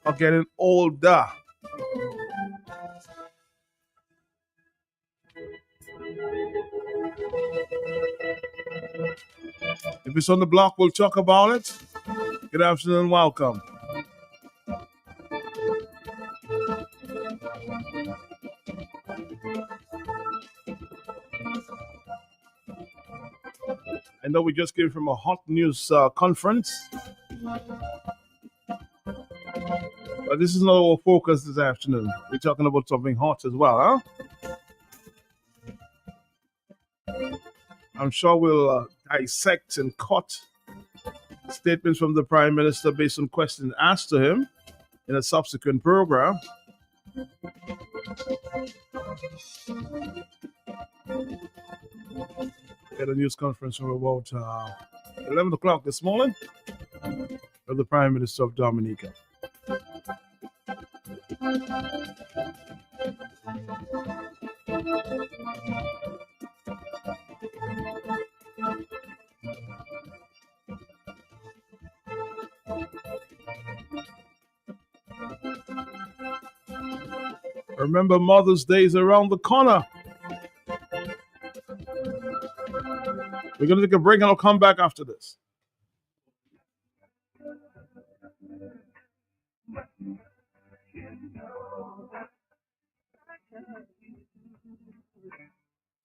are getting older. If it's on the block, we'll talk about it. Good afternoon, welcome. I know we just came from a hot news conference, but this is not our focus this afternoon. We're talking about something hot as well, huh? I'm sure we'll dissect and cut statements from the Prime Minister based on questions asked to him in a subsequent program. We had a news conference from about 11 o'clock this morning with the Prime Minister of Dominica. Remember, Mother's Day is around the corner. We're going to take a break and I'll come back after this.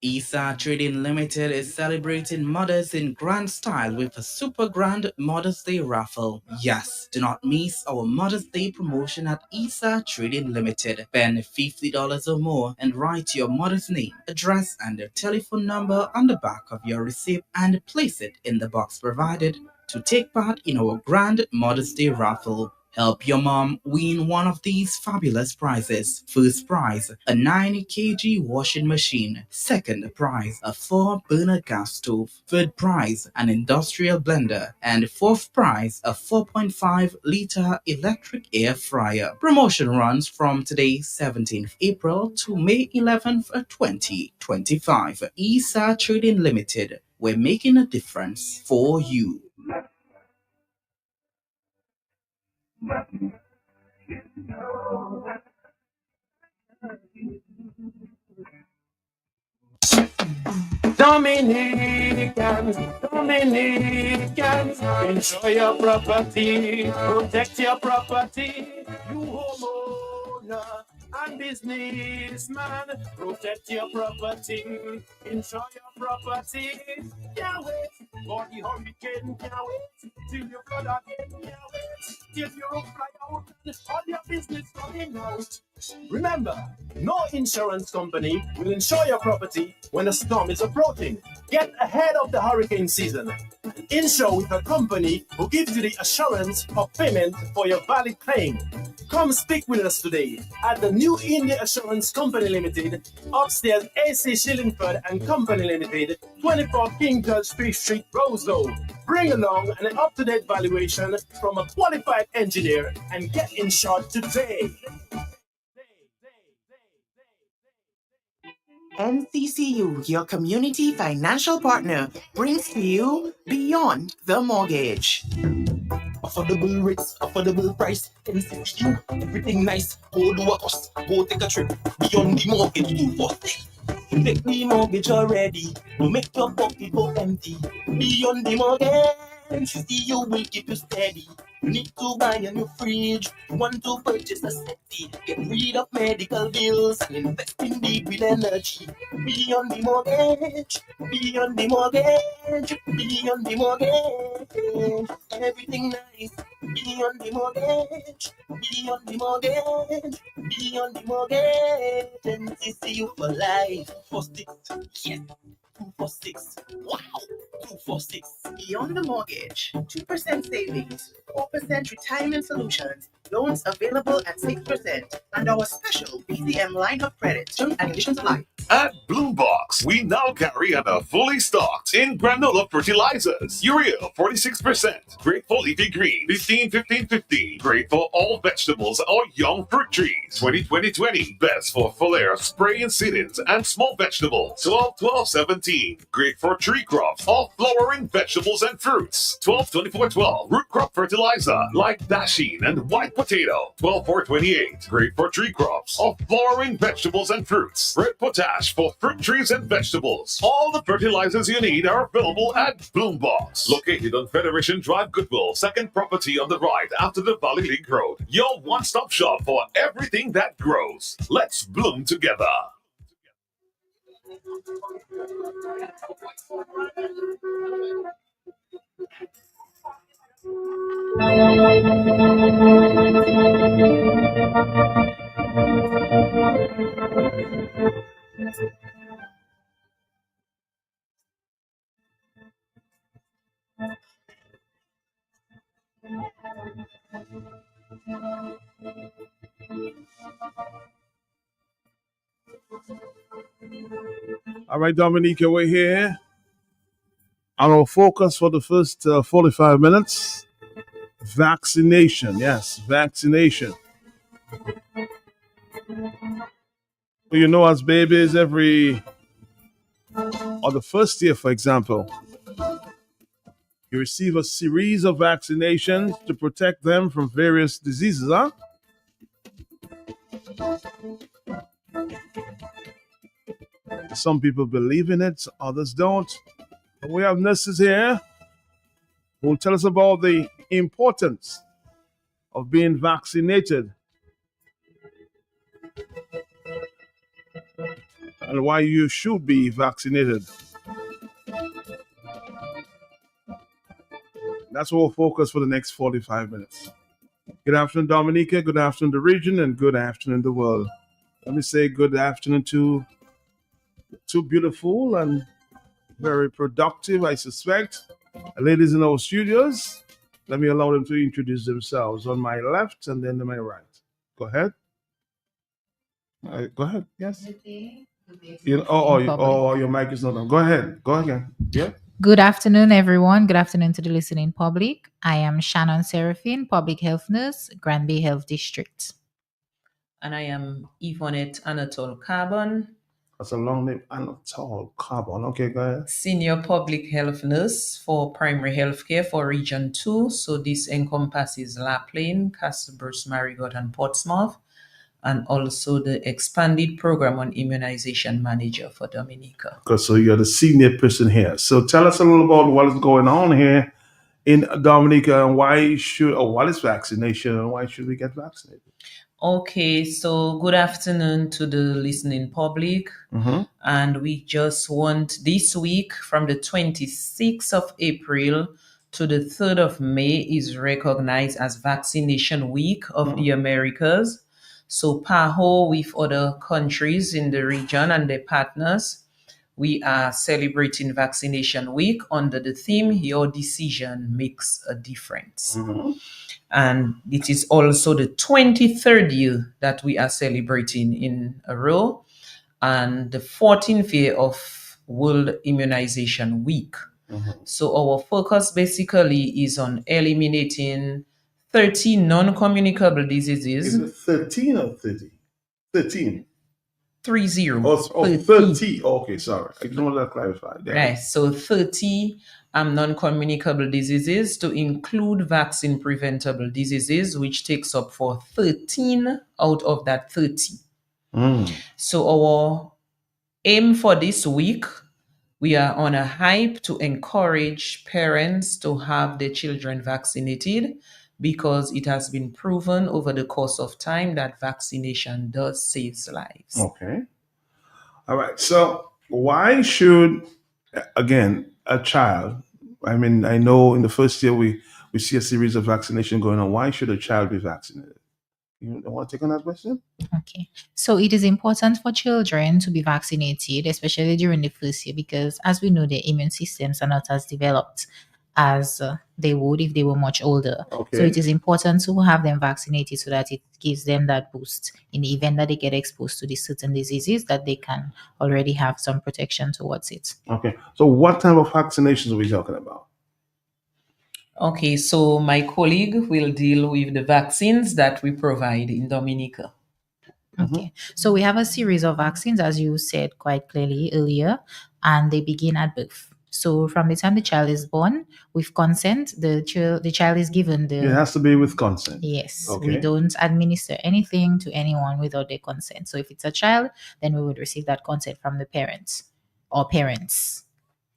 ESA Trading Limited is celebrating mothers in grand style with a super grand Mother's Day raffle. Yes, do not miss our Mother's Day promotion at ESA Trading Limited. Spend $50 or more and write your mother's name, address, and their telephone number on the back of your receipt and place it in the box provided to take part in our grand Mother's Day raffle. Help your mom win one of these fabulous prizes. First prize, a 90 kg washing machine. Second prize, a 4-burner gas stove. Third prize, an industrial blender. And fourth prize, a 4.5-liter electric air fryer. Promotion runs from today, 17th April to May 11th, 2025. ESA Trading Limited. We're making a difference for you. Dominicans, Dominicans, enjoy your property, protect your property. You homeowner and businessman, protect your property, enjoy your property. Can't wait for the hurricane, can't wait till you flood again, can't wait till your roof fly out and all your business running out. Remember, no insurance company will insure your property when a storm is approaching. Get ahead of the hurricane season. Insure with a company who gives you the assurance of payment for your valid claim. Come speak with us today at the New India Assurance Company Limited, upstairs AC Shillingford and Company Limited, 24 King George Street, Roseville. Bring along an up-to-date valuation from a qualified engineer and get insured today. NCCU, your community financial partner, brings to you Beyond the Mortgage. Affordable rates, affordable price, NCCU, everything nice. Go do a cost, go take a trip. Beyond the Mortgage, do for free. Take the mortgage already, no make your pocket go empty. Beyond the Mortgage, NCCU will keep you steady. You need to buy a new fridge, you want to purchase a settee, get rid of medical bills and invest in deep with energy. Beyond the Mortgage, beyond the mortgage, beyond the mortgage, everything nice. Beyond the Mortgage, beyond the mortgage, beyond the mortgage, NCCU for life. 46, yes, 246, wow, 246. Beyond the Mortgage, 2% savings, 4% retirement solutions, loans available at 6%, and our special PCM line of credit. Terms and conditions apply. At Bloombox, we now carry a fully stocked in granola fertilizers. Urea 46%, great for leafy green 15-15-15, great for all vegetables or young fruit trees 20-20-20, best for foliar spray and seedings and small vegetables 12-12-17, great for tree crops or flowering vegetables and fruits 12-24-12, root crop fertilizer like dasheen and white potato 12-4-28, great for tree crops or flowering vegetables and fruits. Red potash for fruit trees and vegetables. All the fertilizers you need are available at Bloombox, located on Federation Drive, Goodwill, second property on the right after the Valley Link Road. Your one-stop shop for everything that grows. Let's bloom together. All right, Dominica, we're here. Our focus for the first 45 minutes, vaccination. Yes, vaccination. You know, as babies, the first year, for example, you receive a series of vaccinations to protect them from various diseases, huh? Some people believe in it, others don't. But we have nurses here who will tell us about the importance of being vaccinated and why you should be vaccinated. That's what we'll focus for the next 45 minutes. Good afternoon, Dominica. Good afternoon, the region, and good afternoon, the world. Let me say good afternoon to two beautiful and very productive, I suspect, ladies in our studios. Let me allow them to introduce themselves on my left and then on my right. Go ahead. Go ahead. Yes. Your mic is not on. Go ahead. Go again. Yeah. Good afternoon, everyone. Good afternoon to the listening public. I am Shannon Serafin, Public Health Nurse, Granby Health District. And I am Yvonette Anatole Carbon. That's a long name, Anatole Carbon. Okay, go ahead. Senior Public Health Nurse for Primary Healthcare for Region 2. So this encompasses La Plaine, Castlebrooks, Marigot, and Portsmouth. And also the expanded program on immunization manager for Dominica. Okay, so you're the senior person here. So tell us a little about what is going on here in Dominica and what is vaccination and why should we get vaccinated? Okay, so good afternoon to the listening public. Mm-hmm. And we just want this week from the 26th of April to the 3rd of May is recognized as Vaccination Week of the Americas. So PAHO with other countries in the region and their partners, we are celebrating Vaccination Week under the theme, Your Decision Makes a Difference. Mm-hmm. And it is also the 23rd year that we are celebrating in a row and the 14th year of World Immunization Week. Mm-hmm. So our focus basically is on eliminating 30 non-communicable diseases. Is it 13 or 30? 13. 30. Oh, 30. Okay, sorry. I just wanted to clarify. Yeah. Right. So 30 non-communicable diseases to include vaccine preventable diseases, which takes up for 13 out of that 30. So our aim for this week, we are on a hype to encourage parents to have their children vaccinated because it has been proven over the course of time that vaccination does save lives. Okay. All right. So why should, again, a child, I mean, I know in the first year we see a series of vaccination going on. Why should a child be vaccinated? You want to take on that question? Okay. So it is important for children to be vaccinated, especially during the first year, because as we know, their immune systems are not as developed. as they would if they were much older. So Okay. it is important to have them vaccinated so that it gives them that boost in the event that they get exposed to these certain diseases, that they can already have some protection towards it. Okay. So what type of vaccinations are we talking about? Okay, so my colleague will deal with the vaccines that we provide in Dominica. Okay, so we have a series of vaccines, as you said quite clearly earlier, and they begin at birth. So from the time the child is born, with consent, the child is given It has to be with consent. Yes, Okay. we don't administer anything to anyone without their consent. So if it's a child, then we would receive that consent from the parents or parents.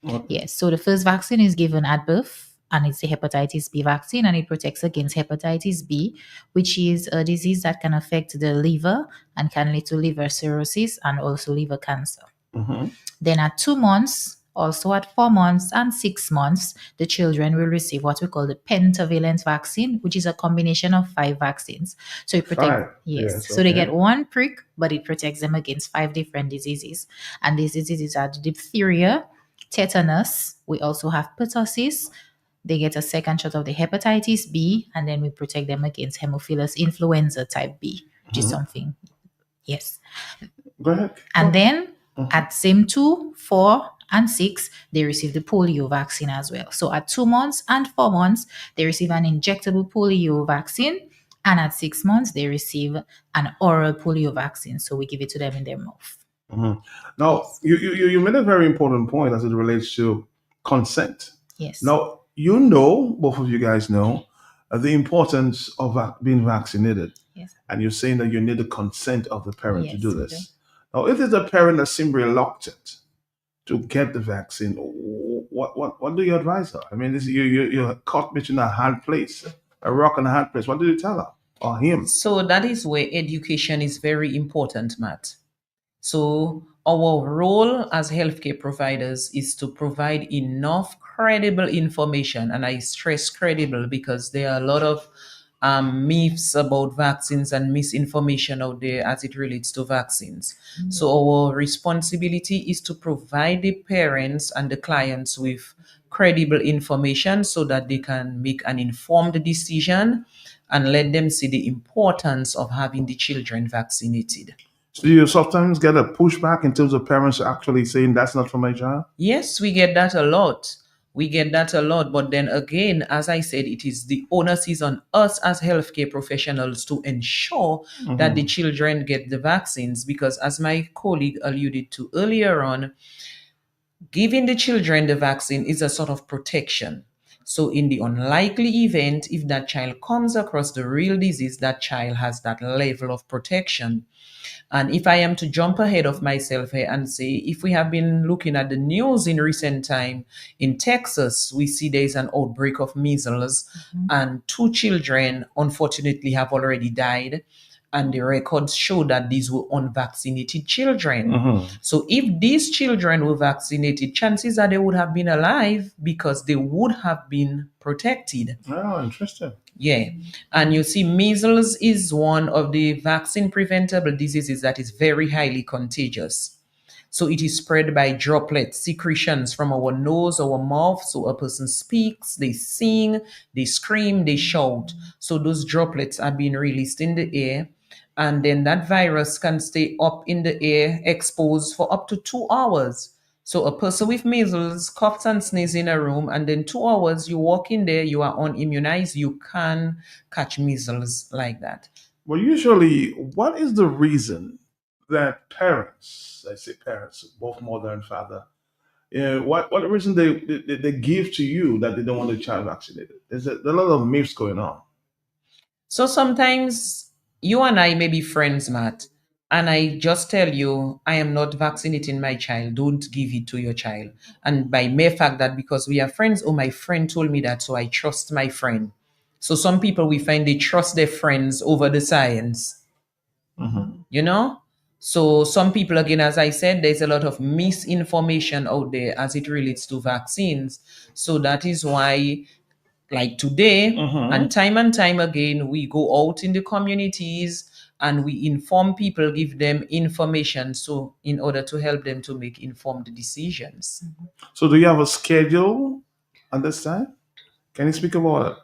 Okay. Yes, so the first vaccine is given at birth, and it's the hepatitis B vaccine, and it protects against hepatitis B, which is a disease that can affect the liver and can lead to liver cirrhosis and also liver cancer. Then at 2 months, also at 4 months and 6 months, the children will receive what we call the pentavalent vaccine, which is a combination of 5 vaccines. So it protects, 5. yes. Yes, So they okay. get one prick, but it protects them against 5 different diseases. And these diseases are diphtheria, tetanus. We also have pertussis. They get a second shot of the hepatitis B, and then we protect them against Haemophilus influenza type B, which is something. Yes. Go ahead. And then at same 2, 4, and 6, they receive the polio vaccine as well. So at 2 months and 4 months, they receive an injectable polio vaccine. And at 6 months, they receive an oral polio vaccine. So we give it to them in their mouth. Now, you made a very important point as it relates to consent. Yes. Now, you know, both of you guys know, the importance of being vaccinated. Yes. And you're saying that you need the consent of the parent to Yes, do we this. do. Now, if there's a parent that seems reluctant to get the vaccine, what do you advise her? I mean, you're caught between a hard place, a rock and a hard place. What do you tell her or him? So that is where education is very important, Matt. So our role as healthcare providers is to provide enough credible information, and I stress credible because there are a lot of myths about vaccines and misinformation out there as it relates to vaccines. So our responsibility is to provide the parents and the clients with credible information so that they can make an informed decision and let them see the importance of having the children vaccinated. So you sometimes get a pushback in terms of parents actually saying that's not for my child? Yes, we get that a lot. But then again, as I said, it is the onus is on us as healthcare professionals to ensure that the children get the vaccines, because as my colleague alluded to earlier on, giving the children the vaccine is a sort of protection. So in the unlikely event, if that child comes across the real disease, that child has that level of protection. And if I am to jump ahead of myself here and say, if we have been looking at the news in recent time, in Texas, we see there's an outbreak of measles, and 2 children, unfortunately, have already died. And the records show that these were unvaccinated children. So if these children were vaccinated, chances are they would have been alive because they would have been protected. Oh, interesting. Yeah. And you see, measles is one of the vaccine preventable diseases that is very highly contagious. So it is spread by droplets, secretions from our nose, our mouth. So a person speaks, they sing, they scream, they shout. So those droplets are being released in the air. And then that virus can stay up in the air, exposed for up to 2 hours. So a person with measles coughs and sneezes in a room, and then 2 hours you walk in there, you are unimmunized, you can catch measles like that. Well, usually, what is the reason that parents, I say parents, both mother and father, what reason they give to you that they don't want the child vaccinated? There's a lot of myths going on. So sometimes you and I may be friends, Matt, and I just tell you, I am not vaccinating my child. Don't give it to your child. And by mere fact that because we are friends, oh, my friend told me that, so I trust my friend. So some people, we find they trust their friends over the science. You know? So some people, again, as I said, there's a lot of misinformation out there as it relates to vaccines. So that is why, like today and time again, we go out in the communities and we inform people, give them information, so in order to help them to make informed decisions. So do you have a schedule at this time? Can you speak about it?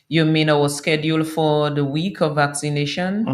You mean our schedule for the week of vaccination?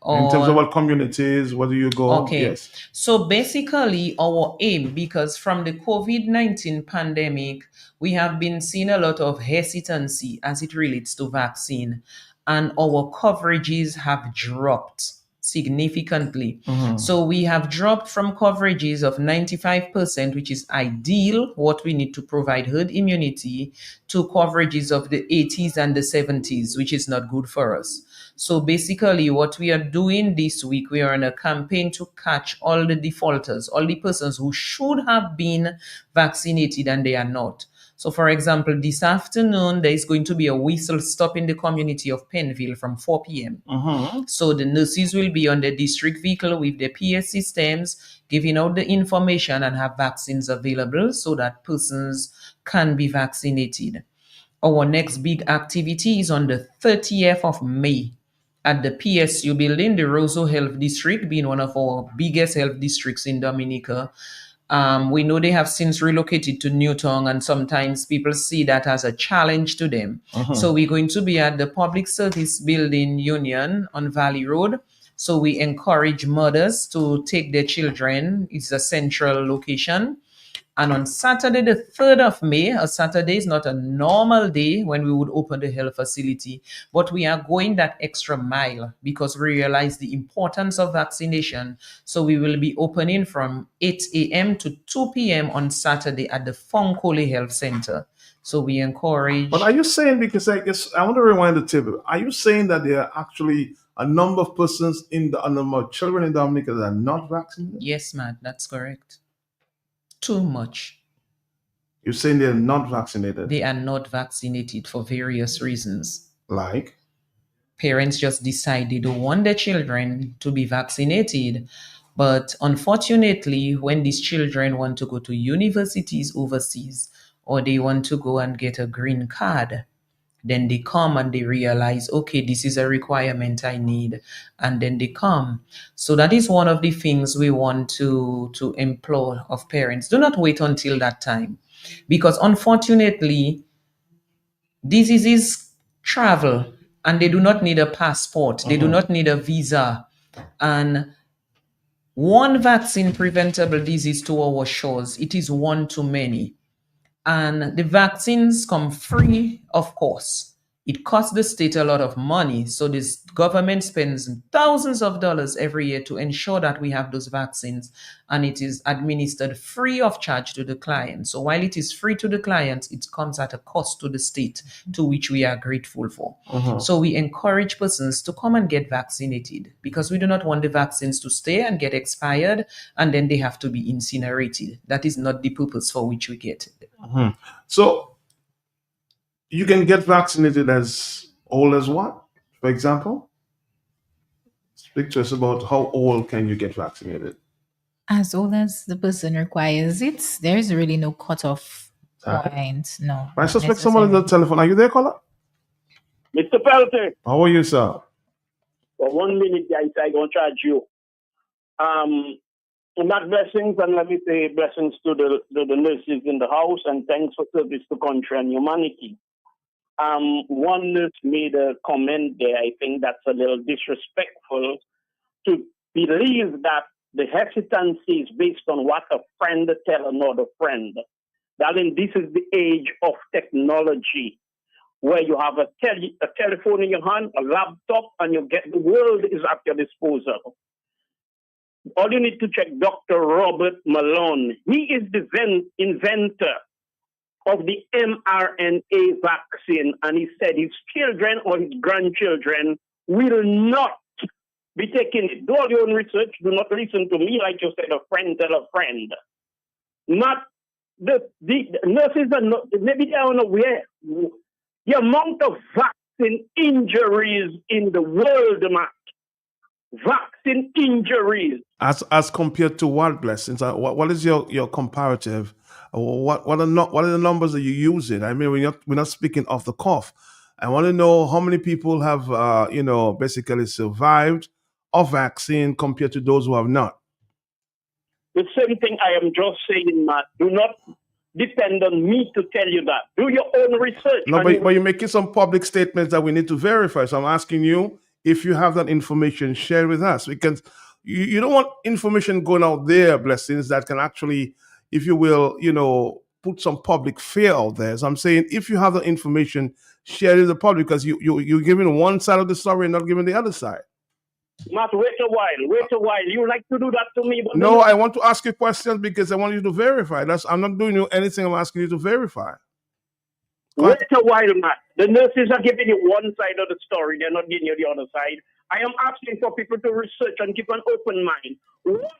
In terms of what communities, where do you go? Okay. Yes. So basically, our aim, because from the COVID-19 pandemic, we have been seeing a lot of hesitancy as it relates to vaccine, and our coverages have dropped significantly. So we have dropped from coverages of 95%, which is ideal, what we need to provide herd immunity, to coverages of the 80s and the 70s, which is not good for us. So basically, what we are doing this week, we are on a campaign to catch all the defaulters, all the persons who should have been vaccinated and they are not. So, for example, this afternoon, there is going to be a whistle stop in the community of Penville from 4 p.m. So the nurses will be on the district vehicle with the PS systems, giving out the information and have vaccines available so that persons can be vaccinated. Our next big activity is on the 30th of May at the PSU building, the Roseau Health District being one of our biggest health districts in Dominica. We know they have since relocated to Newtown, and sometimes people see that as a challenge to them. So we're going to be at the Public Service Building Union on Valley Road. So we encourage mothers to take their children. It's a central location. And on Saturday, the 3rd of May, a Saturday is not a normal day when we would open the health facility, but we are going that extra mile because we realize the importance of vaccination. So we will be opening from 8 a.m. to 2 p.m. on Saturday at the Fonkole Health Center. So we encourage. But are you saying, because I guess I want to rewind the table, are you saying that there are actually a number of persons a number of children in Dominica that are not vaccinated? Yes, Matt, that's correct. Too much. You're saying they're not vaccinated? They are not vaccinated for various reasons. Like? Parents just decide they don't want their children to be vaccinated. But unfortunately, when these children want to go to universities overseas, or they want to go and get a green card, then they come and they realize, okay, this is a requirement I need. And then they come. So that is one of the things we want to implore of parents. Do not wait until that time. Because unfortunately, diseases travel and they do not need a passport. They do not need a visa. And one vaccine preventable disease to our shores, it is one too many. And the vaccines come free, of course. It costs the state a lot of money. So this government spends thousands of dollars every year to ensure that we have those vaccines, and it is administered free of charge to the client. So while it is free to the client, it comes at a cost to the state, to which we are grateful for. So we encourage persons to come and get vaccinated because we do not want the vaccines to stay and get expired and then they have to be incinerated. That is not the purpose for which we get it. So you can get vaccinated as old as what, for example? Speak to us about how old can you get vaccinated? As old as the person requires it, there's really no cutoff point. No. I not suspect someone is on the necessarily. telephone. Are you there, caller? Mr. Pelter, How are you, sir? for 1 minute, guys, I gonna charge you. Not blessings, and let me say blessings to the nurses in the house, and thanks for service to country and humanity. One nurse made a comment there. I think that's a little disrespectful to believe that the hesitancy is based on what a friend tell another friend. Darling, this is the age of technology, where you have a telephone in your hand, a laptop, and the world is at your disposal. All you need to check Dr. Robert Malone. He is the inventor of the mRNA vaccine, and he said his children or his grandchildren will not be taking it. Do all your own research. Do not listen to me like you said, a friend tell a friend. Not the nurses are not, maybe they are unaware. The amount of vaccine injuries in the world, Matt. Vaccine injuries. As compared to what, blessings? What is your comparative? What are the numbers that you're using? I mean, we're not speaking off the cuff. I want to know how many people have basically survived a vaccine compared to those who have not. The same thing I am just saying, Matt. Do not depend on me to tell you that. Do your own research. No, but you're making some public statements that we need to verify. So I'm asking you if you have that information, share it with us, because you don't want information going out there, blessings, that can actually, if you will, put some public fear out there. So I'm saying if you have the information, share it with the public, because you're giving one side of the story and not giving the other side. Matt, wait a while. You like to do that to me, but No, I want to ask you questions because I want you to verify. I'm not doing you anything. I'm asking you to verify. Wait a while, Matt. The nurses are giving you one side of the story. They're not giving you the other side. I am asking for people to research and keep an open mind. What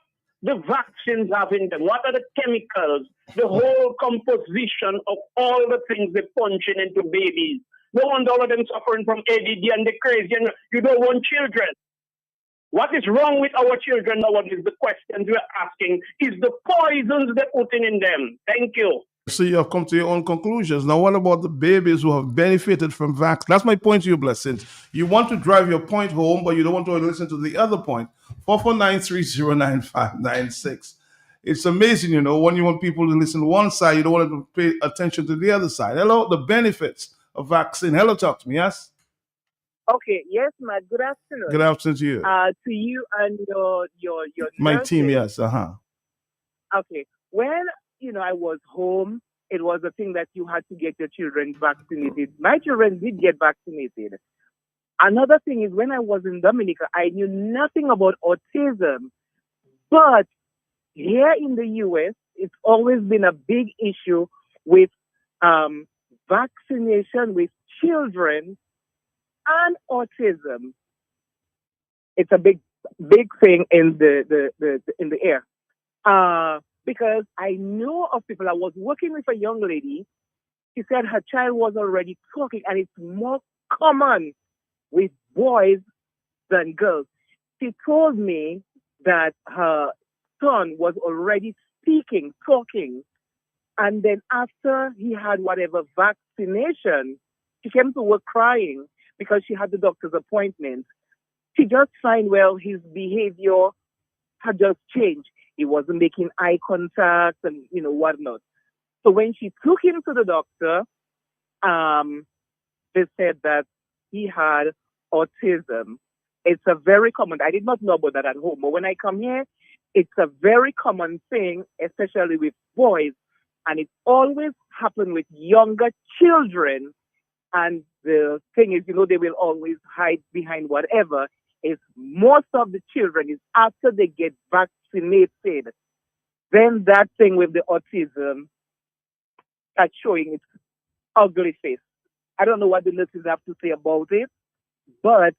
the vaccines have in them? What are the chemicals? The whole composition of all the things they're punching into babies. No wonder all of them suffering from ADD and they're crazy and you don't want children. What is wrong with our children nowadays? The questions we're asking is the poisons they're putting in them. Thank you. So you have come to your own conclusions. Now, what about the babies who have benefited from vaccines? That's my point to you, Blessings. You want to drive your point home, but you don't want to listen to the other point. 449309596. It's amazing, when you want people to listen to one side, you don't want them to pay attention to the other side. Hello, the benefits of vaccine. Hello, talk to me, yes? Okay, yes, Matt. Good afternoon. Good afternoon to you. To you and your my nurses. team, yes. Okay. When I was home, it was a thing that you had to get your children vaccinated. My children did get vaccinated. Another thing is when I was in Dominica, I knew nothing about autism. But here in the US, it's always been a big issue with vaccination with children and autism. It's a big thing in the air. Because I know of people. I was working with a young lady. She said her child was already talking, and it's more common with boys than girls. She told me that her son was already speaking, talking, and then after he had whatever vaccination, she came to work crying because she had the doctor's appointment. She just find, his behavior had just changed. He wasn't making eye contact and, whatnot. So when she took him to the doctor, they said that he had autism. It's a very common, I did not know about that at home, but when I come here, it's a very common thing, especially with boys. And it always happens with younger children. And the thing is, they will always hide behind whatever. Is most of the children is after they get vaccinated, then that thing with the autism starts showing its ugly face. I don't know what the nurses have to say about it, but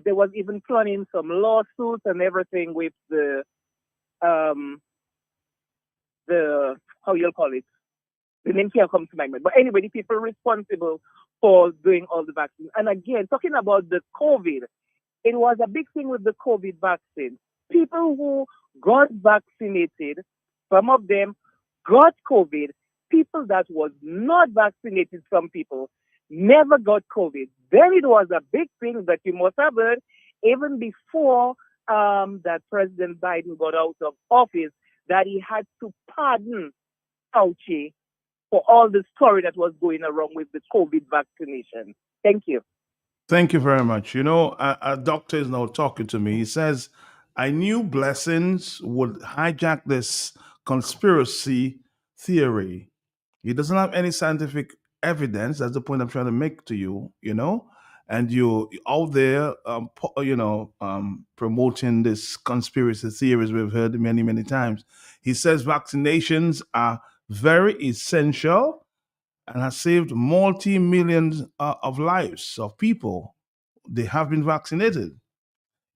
there was even planning some lawsuits and everything with the how you'll call it. The name can't come to my mind. But anyway, the people responsible for doing all the vaccines. And again, talking about the COVID, it was a big thing with the COVID vaccine. People who got vaccinated, some of them got COVID. People that was not vaccinated, some people never got COVID. Then it was a big thing that you must have heard even before that President Biden got out of office, that he had to pardon Fauci for all the story that was going around with the COVID vaccination. Thank you. Thank you very much. A doctor is now talking to me. He says, I knew Blessings would hijack this conspiracy theory. He doesn't have any scientific evidence. That's the point I'm trying to make to you, and you out there, promoting this conspiracy theories we've heard many, many times. He says vaccinations are very essential and has saved multi-millions of lives of people. They have been vaccinated.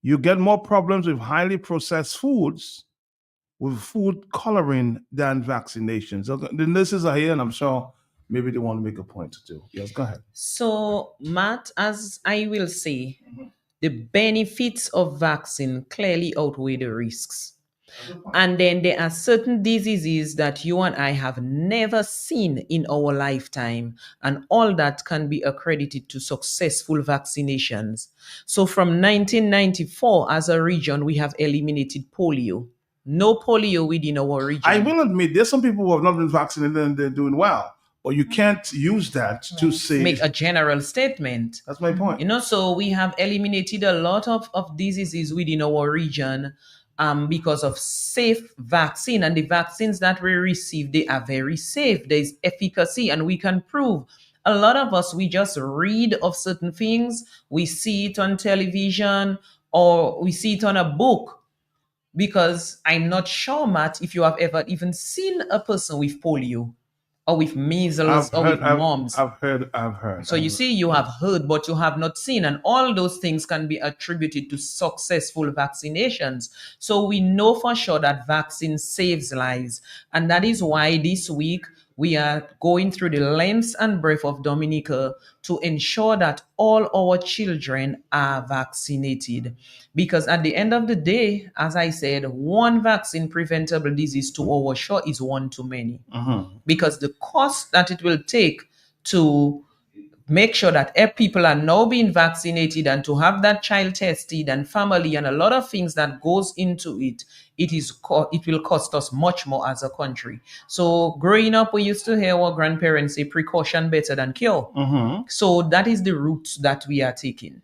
You get more problems with highly processed foods, with food coloring, than vaccinations. Okay, the nurses are here, and I'm sure maybe they want to make a point or two. Yes, go ahead. So, Matt, as I will say, the benefits of vaccine clearly outweigh the risks. And then there are certain diseases that you and I have never seen in our lifetime, and all that can be accredited to successful vaccinations. So from 1994, as a region, we have eliminated polio. No polio within our region. I will admit, there's some people who have not been vaccinated and they're doing well. But you can't use that to say... Make a general statement. That's my point. So we have eliminated a lot of diseases within our region because of safe vaccine. And the vaccines that we receive, they are very safe. There's efficacy, and we can prove. A lot of us, we just read of certain things. We see it on television or we see it on a book. Because I'm not sure, Matt, if you have ever even seen a person with polio or with measles with mumps. I've heard. So you see, you have heard, but you have not seen. And all those things can be attributed to successful vaccinations. So we know for sure that vaccine saves lives. And that is why this week we are going through the length and breadth of Dominica to ensure that all our children are vaccinated. Because at the end of the day, as I said, one vaccine preventable disease to our shore is one too many. Because the cost that it will take to make sure that people are now being vaccinated and to have that child tested and family and a lot of things that goes into it, it will cost us much more as a country. So growing up, we used to hear our grandparents say precaution better than cure. So that is the route that we are taking.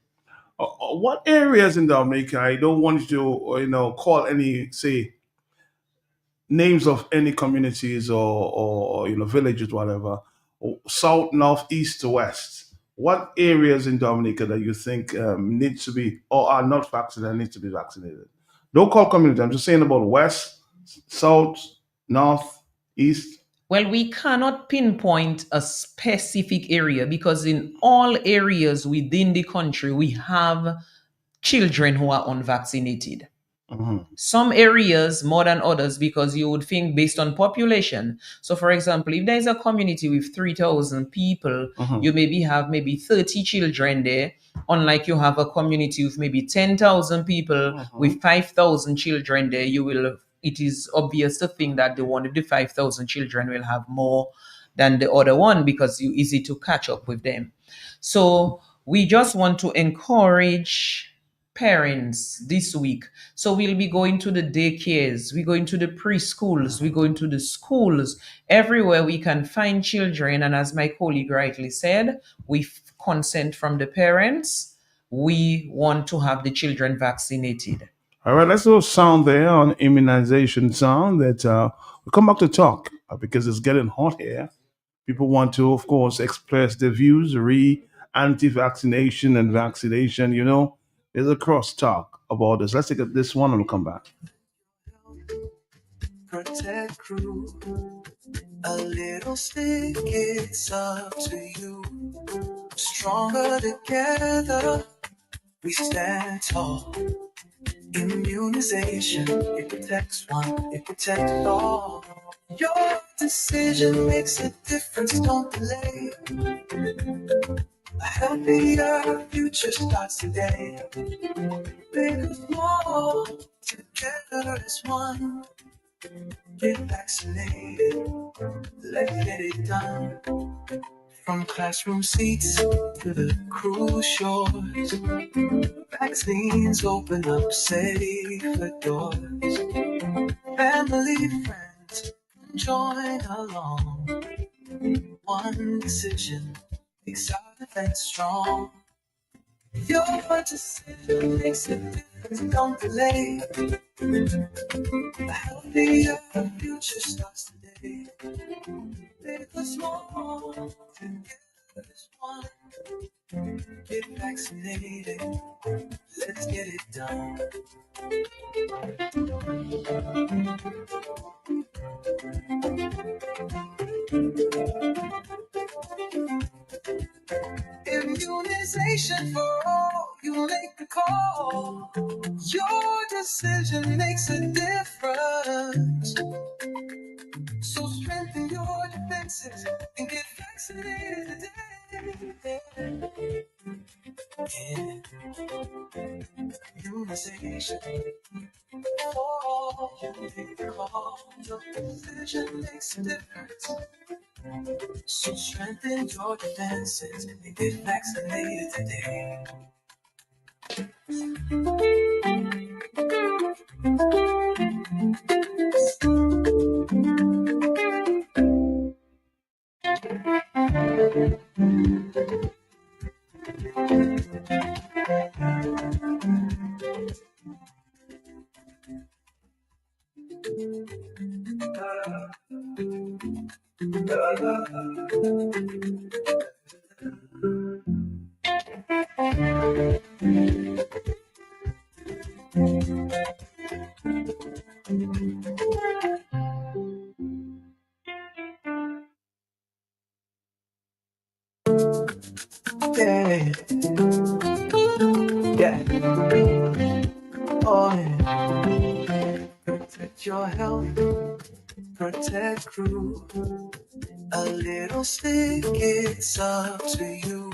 What areas in Dominica, I don't want you to call any, say, names of any communities or villages, whatever, south, north, east to west. What areas in Dominica that you think need to be or are not vaccinated need to be vaccinated? Don't call community. I'm just saying about west, south, north, east. Well, we cannot pinpoint a specific area because in all areas within the country, we have children who are unvaccinated. Some areas more than others because you would think based on population. So, for example, if there's a community with 3,000 people, you have maybe 30 children there. Unlike you have a community with maybe 10,000 people with 5,000 children there, it is obvious to think that the one of the 5,000 children will have more than the other one because it's easy to catch up with them. So we just want to encourage parents this week. So we'll be going to the daycares, we're going to the preschools, we're going to the schools, everywhere we can find children. And as my colleague rightly said, with consent from the parents, we want to have the children vaccinated. All right, let's do a sound there on immunization sound that we'll come back to talk because it's getting hot here. People want to, of course, express their views, anti-vaccination and vaccination, There's a cross-talk about this. Let's take this one and we'll come back. Protect crew, a little stick, it's up to you. Stronger together, we stand tall. Immunization, it protects one, it protects all. Your decision makes a difference, don't delay. A healthier future starts today. Big or small, together as one. Get vaccinated, let's get it done. From classroom seats to the cruise shores, vaccines open up safer doors. Family, friends, join along. One decision makes our defense strong. Your decision makes a difference, don't delay. A healthier future starts today. Big or small, together as one. Get vaccinated, let's get it done. Immunization for all, you make the call. Your decision makes a difference. So strengthen your defenses and get vaccinated today. Immunization for all, you make the call. Your decision makes a difference. So strengthen your defenses and get vaccinated today. Yeah, yeah. Oh, yeah. Protect your health, protect crew. A little stick, it's up to you.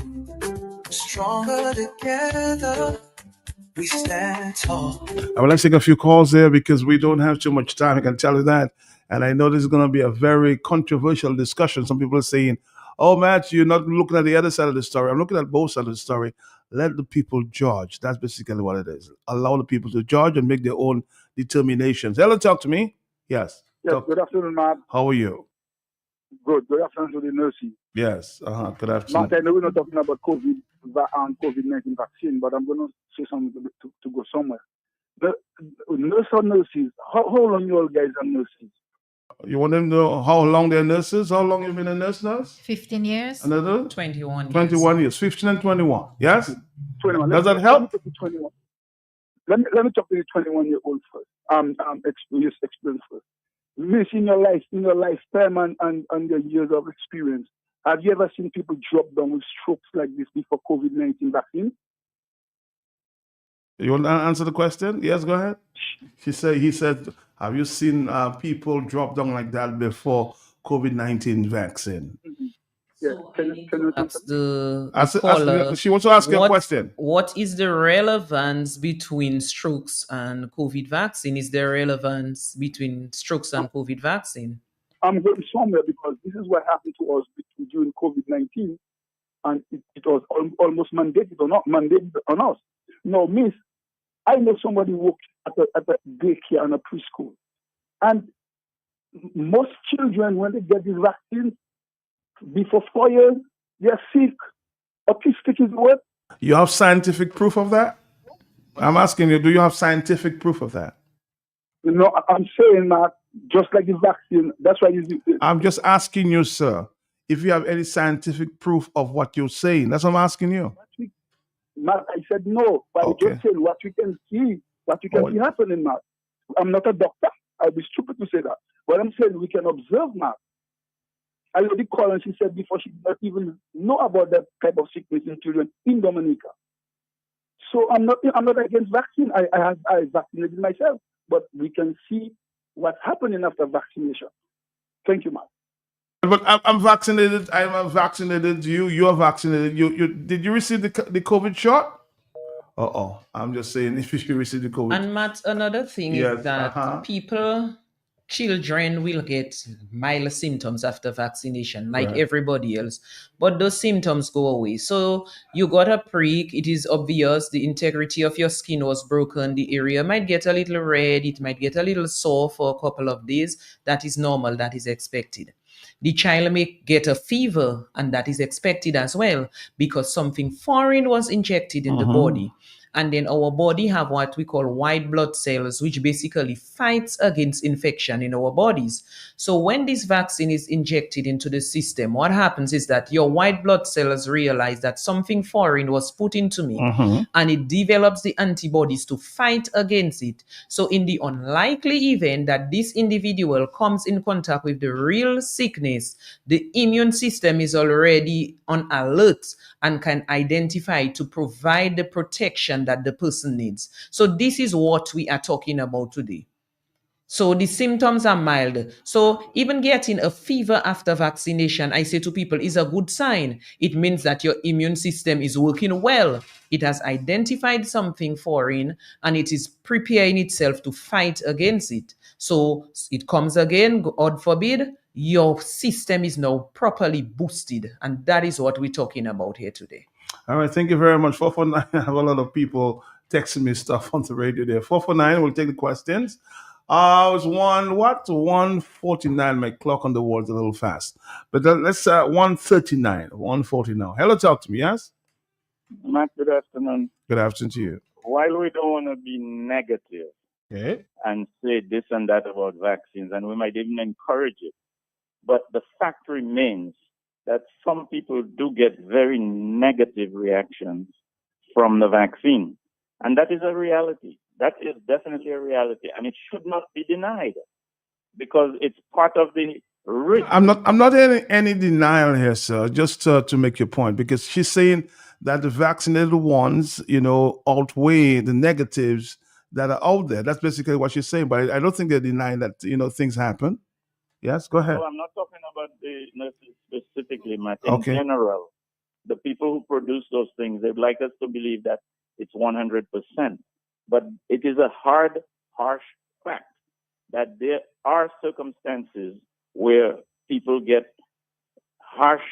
Stronger together, we stand tall. I would like to take a few calls there because we don't have too much time. I can tell you that. And I know this is going to be a very controversial discussion. Some people are saying, oh, Matt, you're not looking at the other side of the story. I'm looking at both sides of the story. Let the people judge. That's basically what it is. Allow the people to judge and make their own determinations. Hello, talk to me. Yes. Yes, Talk. good afternoon, Mark. How are you? Good. Good afternoon to the nurses. Yes. Good Mark, afternoon. I know we're not talking about COVID-19 vaccine, but I'm going to say something to go somewhere. The nurse or nurses, how long you all guys are nurses? You want them to know how long they're nurses? How long you been a nurse? 15 years. Another? 21 years. 21 years. 15 and 21. Yes? 21. Does that Let me help? talk to 21. Let me talk to the 21-year-old first. Experience first. Miss, in your lifetime and your years of experience, have you ever seen people drop down with strokes like this before COVID-19 vaccine? You want to answer the question? Yes, go ahead. He said, have you seen people drop down like that before COVID-19 vaccine? Mm-hmm. Yeah. So Can you ask answer? the caller, she wants to ask you a question. what is the relevance between strokes and COVID vaccine? Is there relevance between strokes and COVID vaccine? I'm going somewhere because this is what happened to us during COVID-19, and it was almost mandated on us. No, Miss, I know somebody worked at a daycare and a preschool, and most children, when they get this vaccine, before 4 years, they're sick. Autistic is the word. You have scientific proof of that? I'm asking you, do you have scientific proof of that? No, I'm saying that just like the vaccine, that's why I'm just asking you, sir, if you have any scientific proof of what you're saying. That's what I'm asking you. Matt, I said no, but I just said what we can see, happening, Matt. I'm not a doctor. I'd be stupid to say that. But I'm saying we can observe, Matt. I already called and she said before she did not even know about that type of sickness in children in Dominica. So I'm not against vaccine. I vaccinated myself, but we can see what's happening after vaccination. Thank you, Matt. But I'm vaccinated. I'm vaccinated. You're vaccinated. Did you receive the COVID shot? I'm just saying if you receive the COVID. And Matt, another thing Yes, is that children will get mild symptoms after vaccination, like Right. everybody else, but those symptoms go away. So you got a prick, it is obvious the integrity of your skin was broken, the area might get a little red, it might get a little sore for a couple of days. That is normal, that is expected. The child may get a fever, and that is expected as well because something foreign was injected in the body. And then our body have what we call white blood cells, which basically fights against infection in our bodies. So when this vaccine is injected into the system, what happens is that your white blood cells realize that something foreign was put into me, and it develops the antibodies to fight against it. So in the unlikely event that this individual comes in contact with the real sickness, the immune system is already on alert and can identify to provide the protection that the person needs. So this is what we are talking about today. So the symptoms are mild. So even getting a fever after vaccination, I say to people, is a good sign. It means that your immune system is working well. It has identified something foreign and it is preparing itself to fight against it. So it comes again, God forbid, your system is now properly boosted. And that is what we're talking about here today. All right, thank you very much. 449. I have a lot of people texting me stuff on the radio there. 449, we'll take the questions. It's 149. My clock on the wall is a little fast. But let's 139. 149. Hello, talk to me, yes? Matt, good afternoon. Good afternoon to you. While we don't want to be negative Okay. and say this and that about vaccines, and we might even encourage it, But the fact remains that some people do get very negative reactions from the vaccine. And that is a reality. That is definitely a reality. And it should not be denied because it's part of the risk. I'm not any denial here, sir. Just to make your point, because she's saying that the vaccinated ones, outweigh the negatives that are out there. That's basically what she's saying. But I don't think they're denying that things happen. Yes, go ahead. No, I'm not talking about the nurses specifically, Matt. In Okay. general, the people who produce those things, they'd like us to believe that it's 100%. But it is a hard, harsh fact that there are circumstances where people get harsh,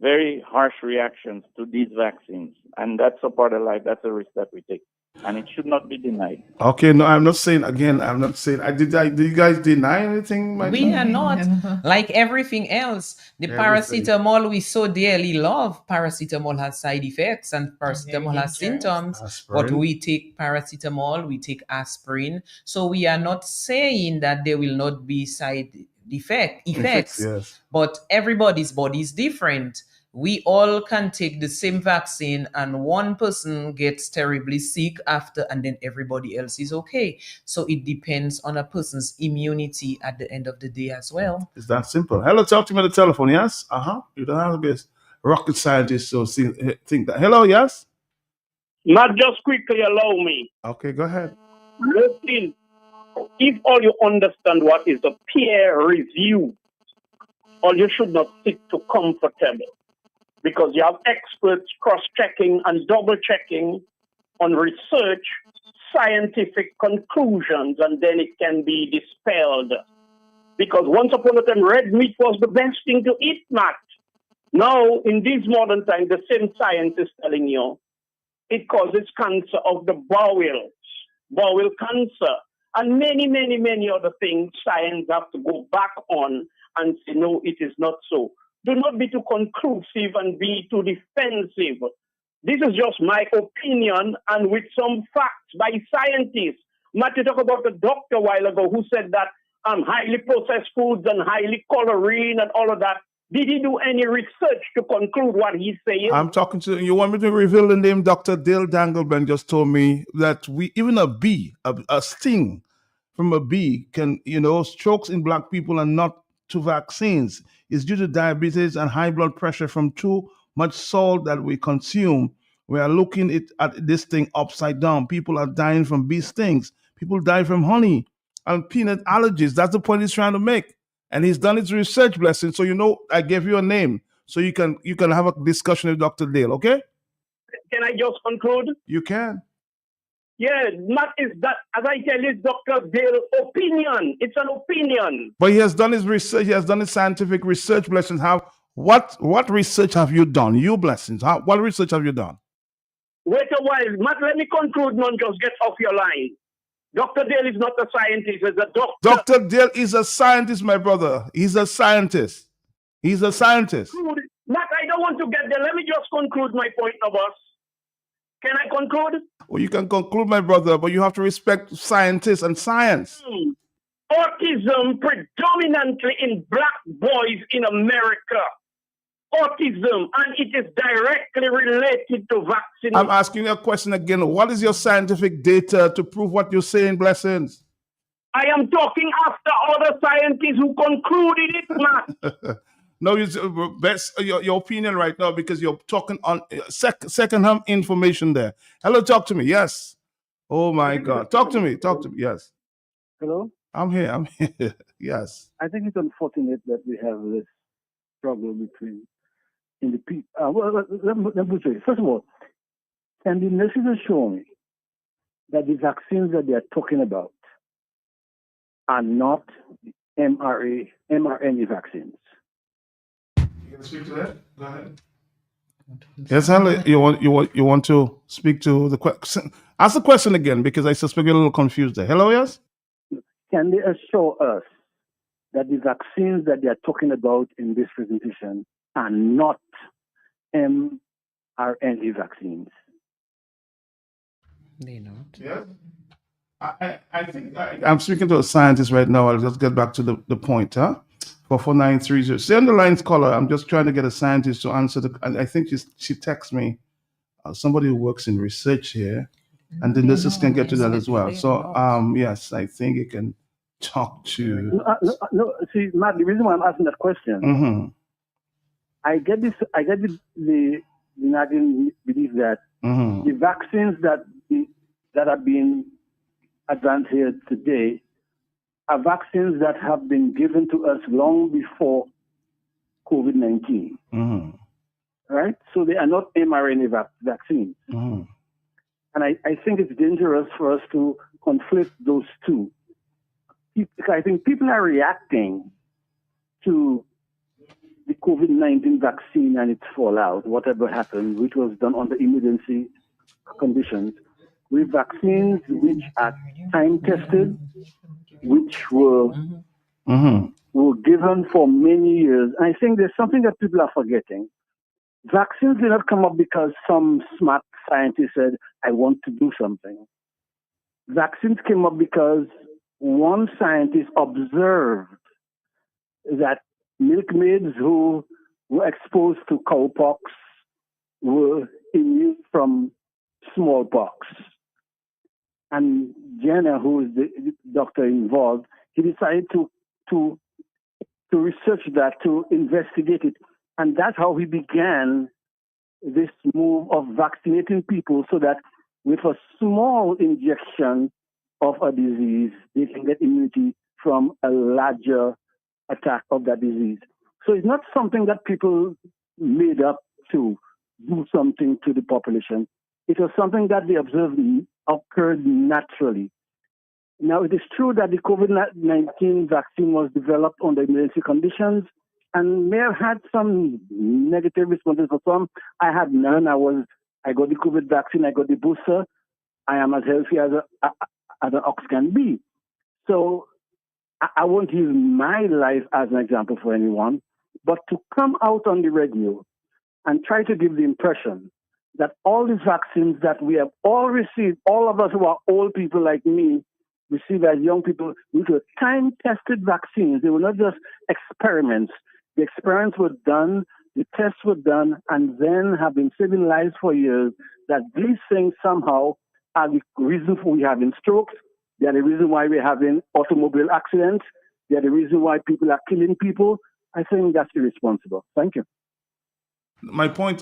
very harsh reactions to these vaccines. And that's a part of life. That's a risk that we take. And it should not be denied. Okay, no, I'm not saying again. I'm not saying. Did you guys deny anything? We are not. Like everything else, the Everything. paracetamol we so dearly love, paracetamol has side effects and paracetamol has symptoms. But Aspirin. we take paracetamol, we take aspirin. So we are not saying that there will not be side effects. Yes. But everybody's body is different. We all can take the same vaccine and one person gets terribly sick after and then everybody else is okay. So it depends on a person's immunity at the end of the day as well. It's that simple. Hello, talk to me on the telephone. Yes. You don't have to be a rocket scientist to think that. Hello. Yes. Not just quickly allow me. Okay, go ahead. Listen, if all you understand what is a peer review, all you should not stick to comfortable. Because you have experts cross-checking and double-checking on research, scientific conclusions, and then it can be dispelled. Because once upon a time, red meat was the best thing to eat, Matt. Now, in these modern times, the same science is telling you it causes cancer of the bowel cancer, and many, many, many other things science have to go back on and say, no, it is not so. Do not be too conclusive and be too defensive. This is just my opinion and with some facts by scientists. Matt, you talk about a doctor a while ago who said that highly processed foods and highly coloring and all of that. Did he do any research to conclude what he's saying? I'm talking to you. Want me to reveal the name? Dr. Dale Dangleban just told me that even a bee, a sting from a bee can, strokes in black people and not to vaccines is due to diabetes and high blood pressure from too much salt that we consume. We are looking at this thing upside down. People are dying from bee stings. People die from honey and peanut allergies. That's the point he's trying to make. And he's done his research, Blessing. So I gave you a name. So you can have a discussion with Dr. Dale, okay? Can I just conclude? You can. Yeah, Matt, is that, as I tell you, Dr. Dale's opinion. It's an opinion. But he has done his research. He has done his scientific research, Blessings. What research have you done? You, Blessings. What research have you done? Wait a while. Matt, let me conclude. Don't just get off your line. Dr. Dale is not a scientist. He's a doctor. Dr. Dale is a scientist, my brother. He's a scientist. He's a scientist. Matt, I don't want to get there. Let me just conclude my point, now, boss. Can I conclude? Well, you can conclude, my brother, but you have to respect scientists and science. Autism predominantly in black boys in America. Autism, and it is directly related to vaccination. I'm asking you a question again. What is your scientific data to prove what you're saying, Blessings? I am talking after other scientists who concluded it, Matt. No, that's your opinion right now because you're talking on second-hand information there. Hello, talk to me. Yes. Oh, my God. Talk to me. Yes. Hello? I'm here. Yes. I think it's unfortunate that we have this struggle between in the people. Let me say, first of all, can the nurses show me that the vaccines that they are talking about are not mRNA vaccines? You can speak to that? Go ahead. Yes, hello. You want to speak to the question? Ask the question again because I suspect you're a little confused there. Hello, yes? Can they assure us that the vaccines that they are talking about in this presentation are not mRNA vaccines? They're not. Yes. I think I'm speaking to a scientist right now. I'll just get back to the point, huh? For 4930. Stay on the line, caller. I'm just trying to get a scientist to answer and I think she texts me, somebody who works in research here, and then this is can get to that as well. So yes, I think you can talk to. No, see, Matt, the reason why I'm asking that question, Mm-hmm. I get the nagging belief that the vaccines that are being advanced here today are vaccines that have been given to us long before COVID-19. Right? So they are not mRNA vaccines. And I think it's dangerous for us to conflict those two. I think people are reacting to the COVID-19 vaccine and its fallout, whatever happened, which was done under emergency conditions, with vaccines which are time-tested, which were given for many years. And I think there's something that people are forgetting. Vaccines did not come up because some smart scientist said, I want to do something. Vaccines came up because one scientist observed that milkmaids who were exposed to cowpox were immune from smallpox. And Jenner, who is the doctor involved, he decided to research that, to investigate it. And that's how he began this move of vaccinating people so that with a small injection of a disease, they can get immunity from a larger attack of that disease. So it's not something that people made up to do something to the population. It was something that they observed occurred naturally. Now, it is true that the COVID-19 vaccine was developed under emergency conditions and may have had some negative responses for some. I had none. I got the COVID vaccine. I got the booster. I am as healthy as an ox can be. So I won't use my life as an example for anyone, but to come out on the radio and try to give the impression that all these vaccines that we have all received, all of us who are old people like me, receive as young people, which were time-tested vaccines. They were not just experiments. The experiments were done, the tests were done, and then have been saving lives for years, that these things somehow are the reason for we having strokes. They are the reason why we're having automobile accidents. They are the reason why people are killing people. I think that's irresponsible. Thank you. My point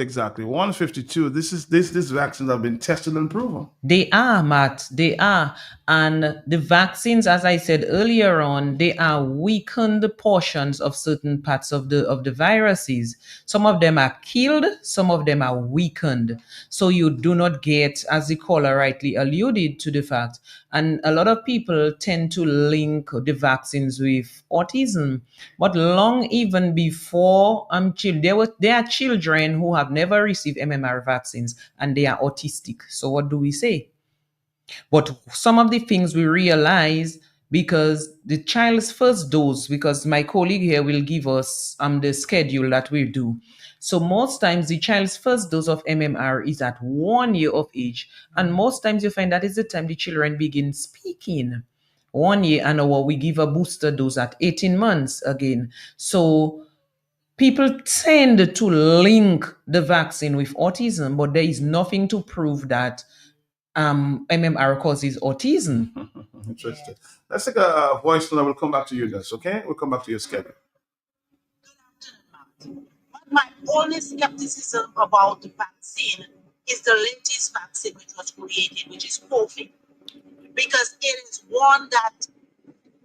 exactly. 152. These vaccines have been tested and proven. They are, Matt. They are. And the vaccines, as I said earlier on, they are weakened portions of certain parts of the viruses. Some of them are killed, some of them are weakened. So you do not get, as the caller rightly alluded to the fact, and a lot of people tend to link the vaccines with autism. But long even before there are children who have never received MMR vaccines and they are autistic. So what do we say? But some of the things we realize, because the child's first dose, because my colleague here will give us the schedule that we do. So most times the child's first dose of MMR is at 1 year of age. And most times you find that is the time the children begin speaking. 1 year, and we give a booster dose at 18 months again. So people tend to link the vaccine with autism, but there is nothing to prove that MMR causes autism. Interesting. Let's take a voice and we'll come back to you guys, okay? We'll come back to your schedule. But my only skepticism about the vaccine is the latest vaccine which was created, which is COVID. Because it is one that,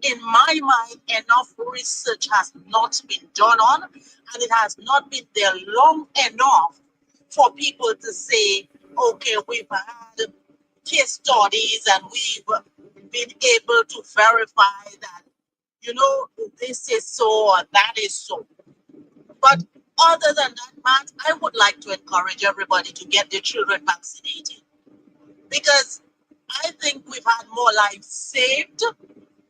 in my mind, enough research has not been done on, and it has not been there long enough for people to say, okay, we've had case studies and we've been able to verify that, this is so or that is so. But other than that, Matt, I would like to encourage everybody to get their children vaccinated, because I think we've had more lives saved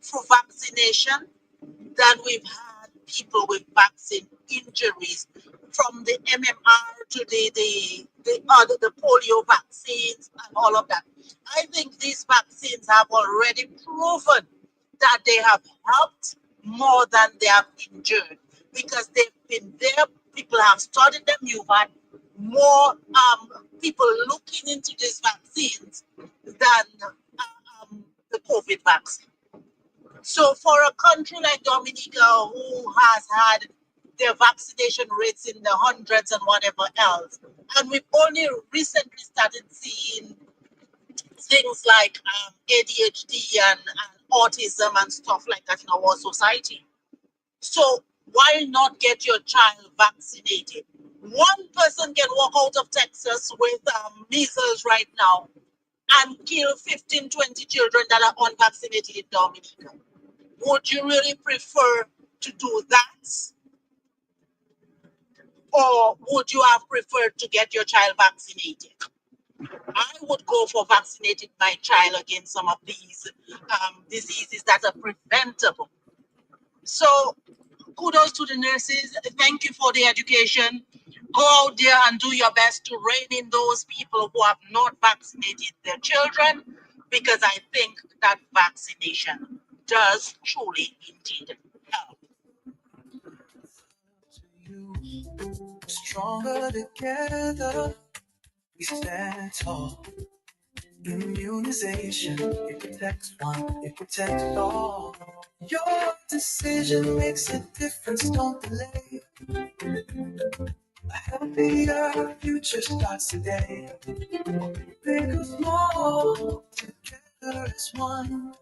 through vaccination than we've had people with vaccine injuries, from the MMR to the polio vaccines and all of that. I think these vaccines have already proven that they have helped more than they have injured because they've been there. People have studied them. You've had more people looking into these vaccines than the COVID vaccine. So for a country like Dominica, who has had their vaccination rates in the hundreds and whatever else, and we've only recently started seeing things like ADHD and autism and stuff like that in our society. So why not get your child vaccinated? One person can walk out of Texas with measles right now and kill 15, 20 children that are unvaccinated in Dominica. Would you really prefer to do that? Or would you have preferred to get your child vaccinated? I would go for vaccinating my child against some of these diseases that are preventable. So kudos to the nurses. Thank you for the education. Go out there and do your best to rein in those people who have not vaccinated their children, because I think that vaccination does truly indeed help. Stronger together, we stand tall. Immunization, it protects one, it protects all. Your decision makes a difference, don't delay. A healthier future starts today. Big or small, together as one.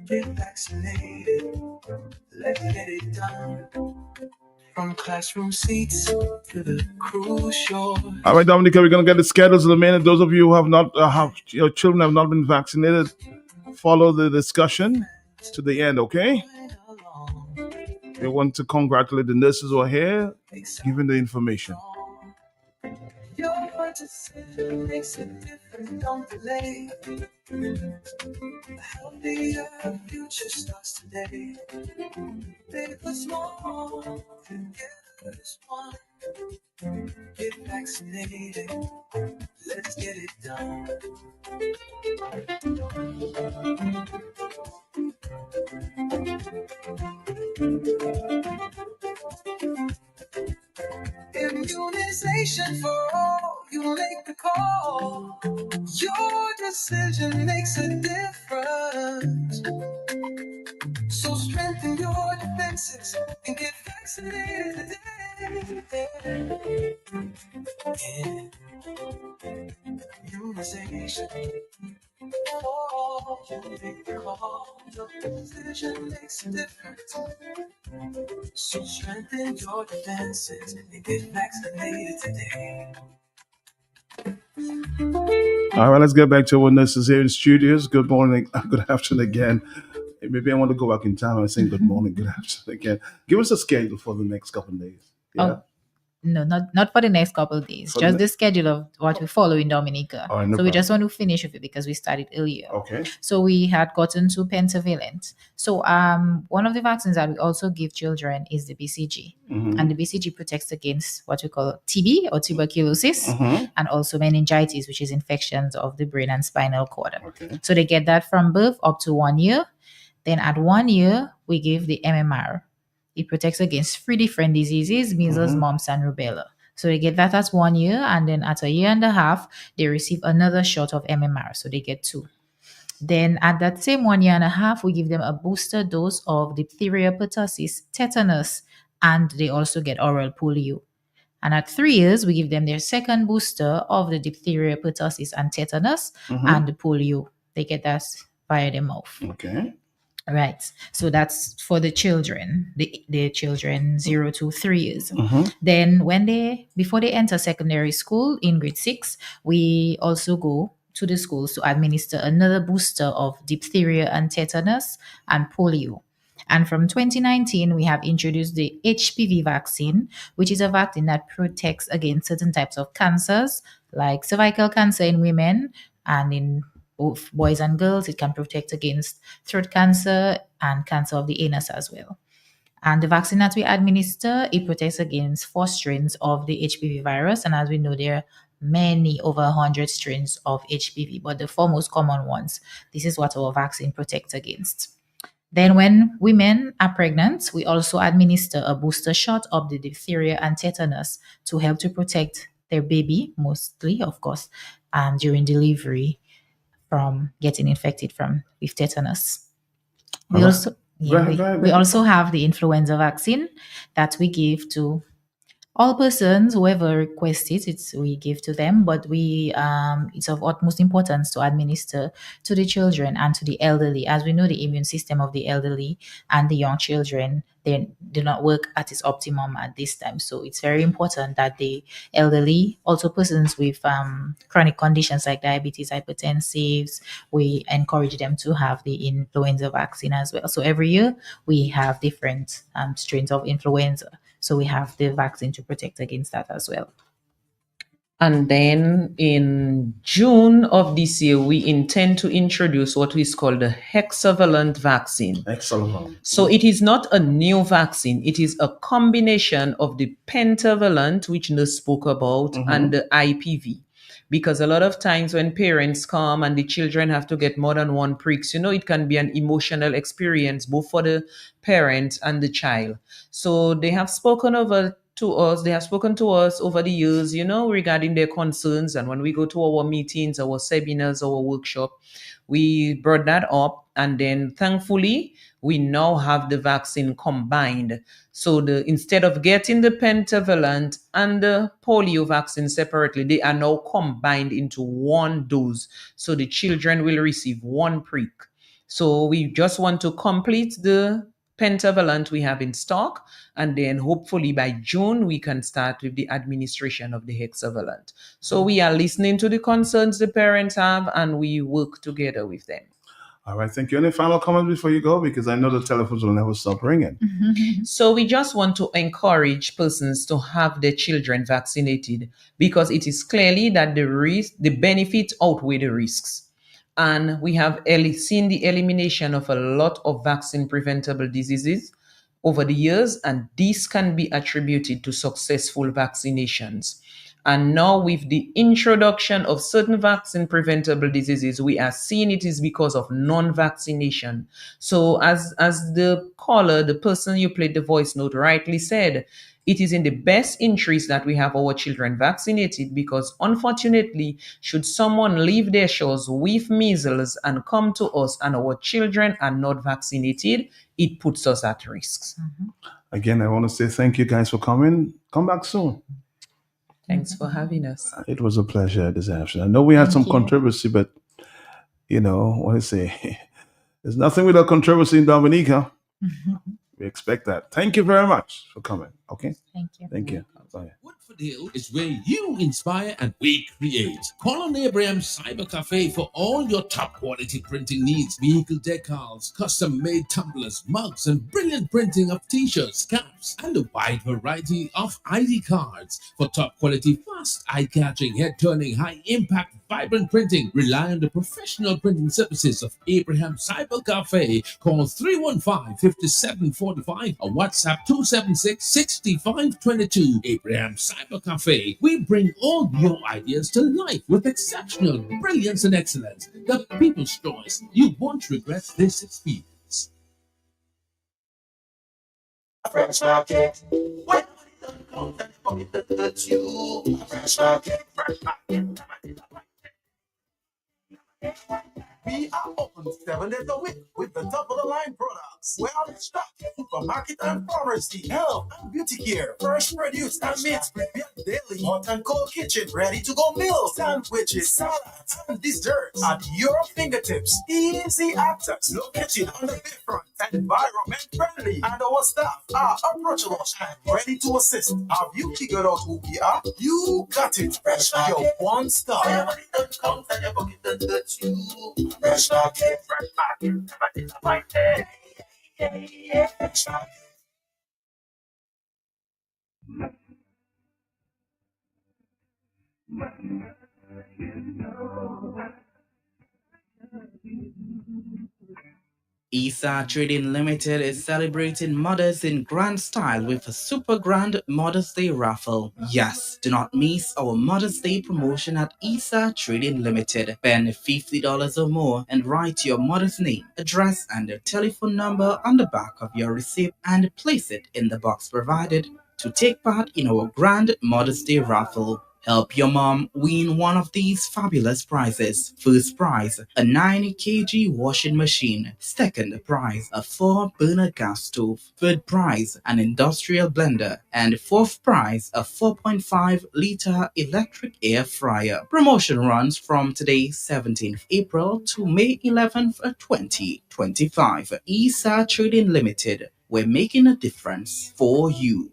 Get vaccinated, let's get it done. From classroom seats to the cruise shore. All right, Dominica, we're going to get the schedules in a minute. Those of you who have not, have your children have not been vaccinated, follow the discussion to the end, okay? We want to congratulate the nurses who are here, giving the information. Your decision makes a difference, don't delay. A healthier future starts today. Big or small, together as one. Get vaccinated, let's get it done. Immunization for all, you make the call. Your decision makes a difference. So strengthen your defenses and get vaccinated today. Yeah. Immunization. Oh, you make the call. Your decision makes a difference. So strengthen your defenses and get vaccinated today. All right, let's get back to our nurses here in studios. Good morning, good afternoon again. Maybe I want to go back in time and say good morning, good afternoon again. Give us a schedule for the next couple of days. Yeah. Oh, no, not for the next couple of days. For Just the the schedule of what we follow in Dominica. All right, no So we just problem. want to finish with it because we started earlier. Okay. So we had gotten to pentavalent. So one of the vaccines that we also give children is the BCG. Mhm. And the BCG protects against what we call TB or tuberculosis, Mhm. and also meningitis, which is infections of the brain and spinal cord. Okay. So they get that from birth up to 1 year. Then at 1 year, we give the MMR. It protects against 3 different diseases: measles, Mhm. mumps, and rubella. So they get that at 1 year, and then at a year and a half, they receive another shot of MMR. So they get 2. Then at that same 1 year and a half, we give them a booster dose of diphtheria, pertussis, tetanus, and they also get oral polio. And at 3 years, we give them their second booster of the diphtheria, pertussis, and tetanus, Mhm. and the polio. They get that via the mouth. Okay. Right. So that's for the children, the children 0 to 3 years. Mhm. Then before they enter secondary school in grade 6, we also go to the schools to administer another booster of diphtheria and tetanus and polio. And from 2019, we have introduced the HPV vaccine, which is a vaccine that protects against certain types of cancers, like cervical cancer in women, and in both boys and girls. It can protect against throat cancer and cancer of the anus as well. And the vaccine that we administer, it protects against 4 strains of the HPV virus. And as we know, there are many over 100 strains of HPV, but the four most common ones, this is what our vaccine protects against. Then when women are pregnant, we also administer a booster shot of the diphtheria and tetanus to help to protect their baby, mostly, of course, during delivery from getting infected with tetanus. We also we also have the influenza vaccine that we give to all persons, whoever requests it, we give to them, but it's of utmost importance to administer to the children and to the elderly. As we know, the immune system of the elderly and the young children, they do not work at its optimum at this time. So it's very important that the elderly, also persons with chronic conditions like diabetes, hypertensives, we encourage them to have the influenza vaccine as well. So every year we have different strains of influenza. So we have the vaccine to protect against that as well. And then in June of this year, we intend to introduce what is called the hexavalent vaccine. Hexavalent. So it is not a new vaccine. It is a combination of the pentavalent, which Nurse spoke about, and the IPV. Because a lot of times when parents come and the children have to get more than one pricks, it can be an emotional experience both for the parent and the child. So they have spoken to us over the years, regarding their concerns. And when we go to our meetings, our seminars, our workshop, we brought that up. And then thankfully, we now have the vaccine combined. So instead of getting the pentavalent and the polio vaccine separately, they are now combined into one dose. So the children will receive one prick. So we just want to complete the pentavalent we have in stock, and then hopefully by June we can start with the administration of the hexavalent. So we are listening to the concerns the parents have, and we work together with them. All right, thank you. Any final comments before you go? Because I know the telephones will never stop ringing. So we just want to encourage persons to have their children vaccinated, because it is clearly that the benefits outweigh the risks. And we have seen the elimination of a lot of vaccine preventable diseases over the years, and this can be attributed to successful vaccinations. And now with the introduction of certain vaccine preventable diseases, we are seeing it is because of non-vaccination. So as the caller, the person you played the voice note rightly said, it is in the best interest that we have our children vaccinated, because unfortunately, should someone leave their shores with measles and come to us and our children are not vaccinated, it puts us at risk. Again, I want to say thank you guys for coming. Come back soon. Thanks for having us. It was a pleasure this afternoon. I know we had some controversy, but what I say, there's nothing without controversy in Dominica. We expect that. Thank you very much for coming. Okay? Thank you. Thank you. Bye. Woodford Hill is where you inspire and we create. Call on Abraham Cyber Cafe for all your top quality printing needs. Vehicle decals, custom made tumblers, mugs, and brilliant printing of t-shirts, caps, and a wide variety of ID cards. For top quality, fast, eye-catching, head-turning, high-impact, vibrant printing, rely on the professional printing services of Abraham Cyber Cafe. Call 315-5745 or WhatsApp 276-6522. Abraham Cyber Cafe. We bring all your ideas to life with exceptional brilliance and excellence. The people's choice. You won't regret this experience. Fresh market. When money don't count and the pocket that hurts you. Fresh market. Fresh market. We are open 7 days a week with the top of the line products. We're on stock, supermarket and pharmacy, health and beauty care, fresh produce and meats prepared daily, hot and cold kitchen, ready to go meals, sandwiches, salads, and desserts at your fingertips. Easy access, located on the bayfront, environment friendly, and our staff are approachable and ready to assist. Have you figured out who we are? You got it. Fresh your one stop. Your money don't count and your pocket don't hurt you. Fresh market, fresh market, everything's a fight. Fresh market. ESA Trading Limited is celebrating mothers in grand style with a super grand Mother's Day raffle. Yes, do not miss our Mother's Day promotion at ESA Trading Limited. Spend $50 or more and write your mother's name, address, and their telephone number on the back of your receipt and place it in the box provided to take part in our grand Mother's Day raffle. Help your mom win one of these fabulous prizes. First prize, a 90 kg washing machine. Second prize, a 4-burner gas stove. Third prize, an industrial blender. And fourth prize, a 4.5-liter electric air fryer. Promotion runs from today, 17th April to May 11th, 2025. ESA Trading Limited. We're making a difference for you.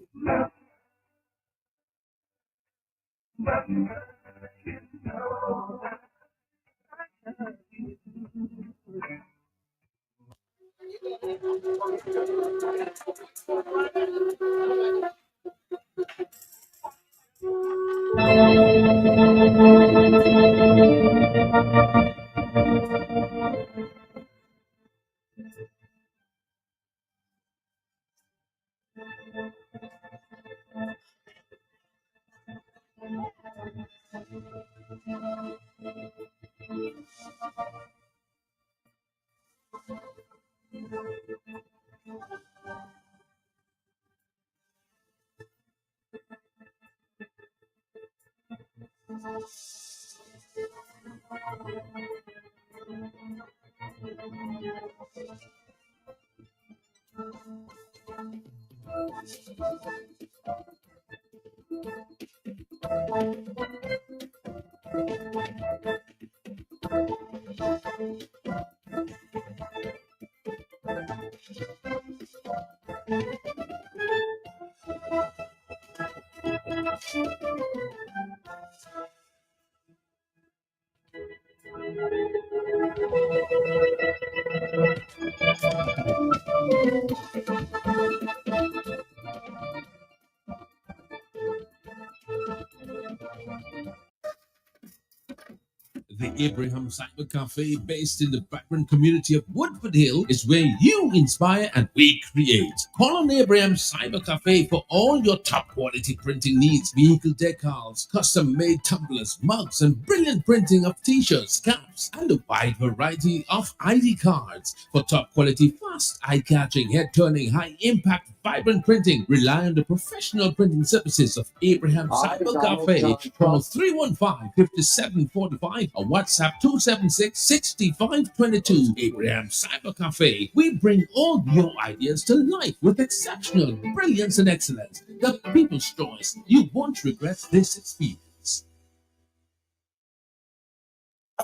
The Abraham Cyber Cafe, based in the vibrant community of Woodford Hill, is where you inspire and we create. Call on Abraham Cyber Cafe for all your top quality printing needs: vehicle decals, custom made tumblers, mugs, and brilliant printing of t-shirts, caps, and a wide variety of ID cards. For top quality, fast, eye-catching, head-turning, high-impact, vibrant printing, rely on the professional printing services of Abraham Cyber Cafe. Call 315-5745 or WhatsApp 276-6522. Abraham Cyber Cafe. We bring all your ideas to life with exceptional brilliance and excellence. The people's choice. You won't regret this experience.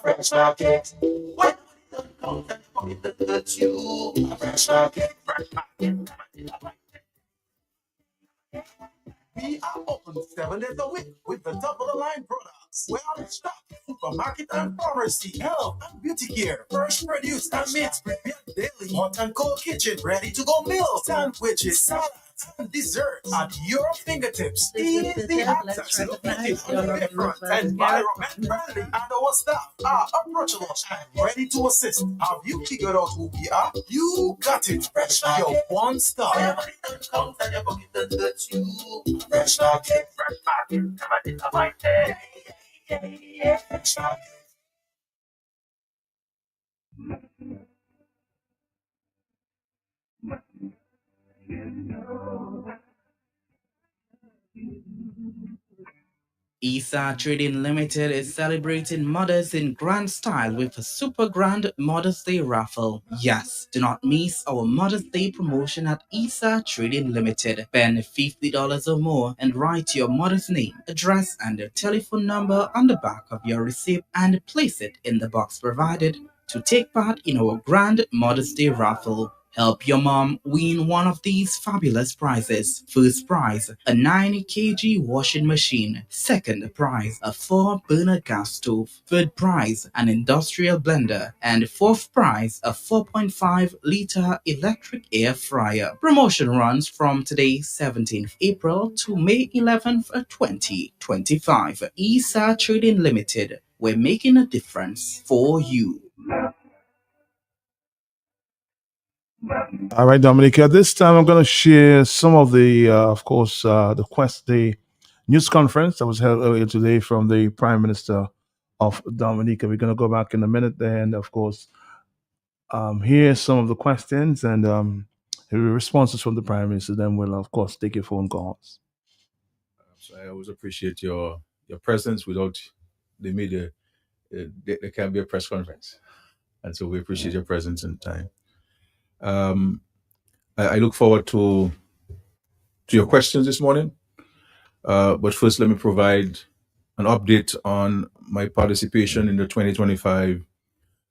Fresh market. What? You. Fresh market. Fresh market. We are open 7 days a week with the top of the line products. We're on stock, supermarket and pharmacy, health and beauty care, fresh produce and meats prepared daily, hot and cold kitchen, ready to go meals, sandwiches, salads, and desserts at your fingertips. Easy access, located on the different environment friendly, and our staff are approachable and ready to assist. Have you figured out who we are? You got it. Fresh your one stop. Fresh market, fresh market, fresh market. ESA Trading Limited is celebrating mothers in grand style with a super grand Mother's Day raffle. Yes, do not miss our Mother's Day promotion at ESA Trading Limited. Spend $50 or more and write your mother's name, address, and their telephone number on the back of your receipt and place it in the box provided to take part in our grand Mother's Day raffle. Help your mom win one of these fabulous prizes. First prize, a 90 kg washing machine. Second prize, a 4-burner gas stove. Third prize, an industrial blender. And fourth prize, a 4.5-liter electric air fryer. Promotion runs from today, 17th April to May 11th, 2025. ESA Trading Limited. We're making a difference for you. All right, Dominic. At this time, I'm going to share some of the, of course, the news conference that was held earlier today from the Prime Minister of Dominica. We're going to go back in a minute there, and of course, hear some of the questions and hear the responses from the Prime Minister. Then we'll, of course, take your phone calls. So I always appreciate your presence. Without the media, there can't be a press conference, and so we appreciate your presence and time. I look forward to your questions this morning. But first, let me provide an update on my participation in the 2025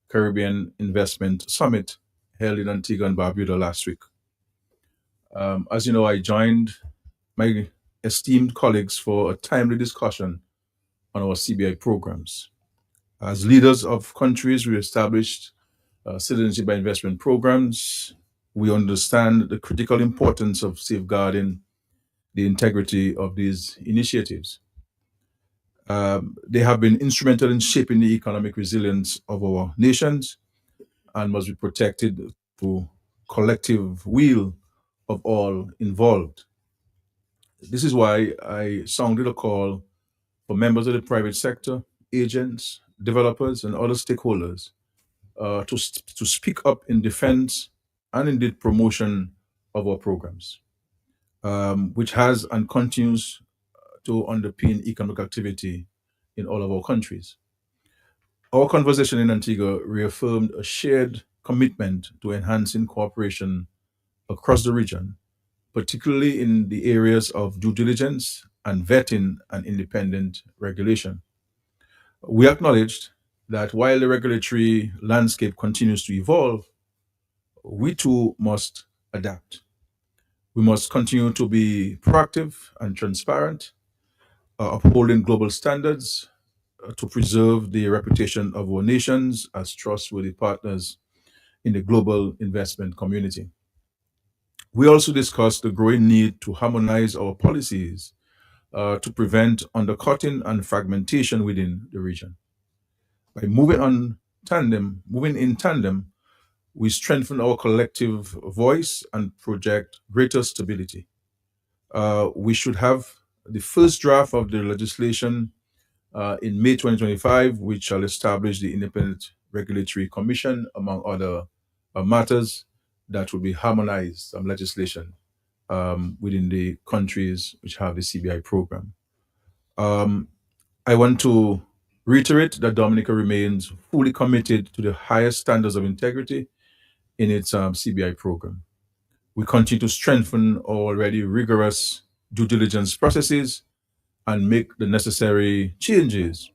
Caribbean Investment Summit held in Antigua and Barbuda last week. As you know, I joined my esteemed colleagues for a timely discussion on our CBI programs. As leaders of countries, we established citizenship by investment programs. We understand the critical importance of safeguarding the integrity of these initiatives. They have been instrumental in shaping the economic resilience of our nations and must be protected through collective will of all involved. This is why I sounded a call for members of the private sector, agents, developers, and other stakeholders to speak up in defense and indeed promotion of our programs, which has and continues to underpin economic activity in all of our countries. Our conversation in Antigua reaffirmed a shared commitment to enhancing cooperation across the region, particularly in the areas of due diligence and vetting and independent regulation. We acknowledged that while the regulatory landscape continues to evolve, we too must adapt. We must continue to be proactive and transparent, upholding global standards to preserve the reputation of our nations as trustworthy partners in the global investment community. We also discussed the growing need to harmonize our policies to prevent undercutting and fragmentation within the region. By moving in tandem, we strengthen our collective voice and project greater stability. We should have the first draft of the legislation in May 2025, which shall establish the Independent Regulatory Commission, among other matters that will be harmonized legislation within the countries which have the CBI program. I want to reiterate that Dominica remains fully committed to the highest standards of integrity in its CBI program. We continue to strengthen our already rigorous due diligence processes and make the necessary changes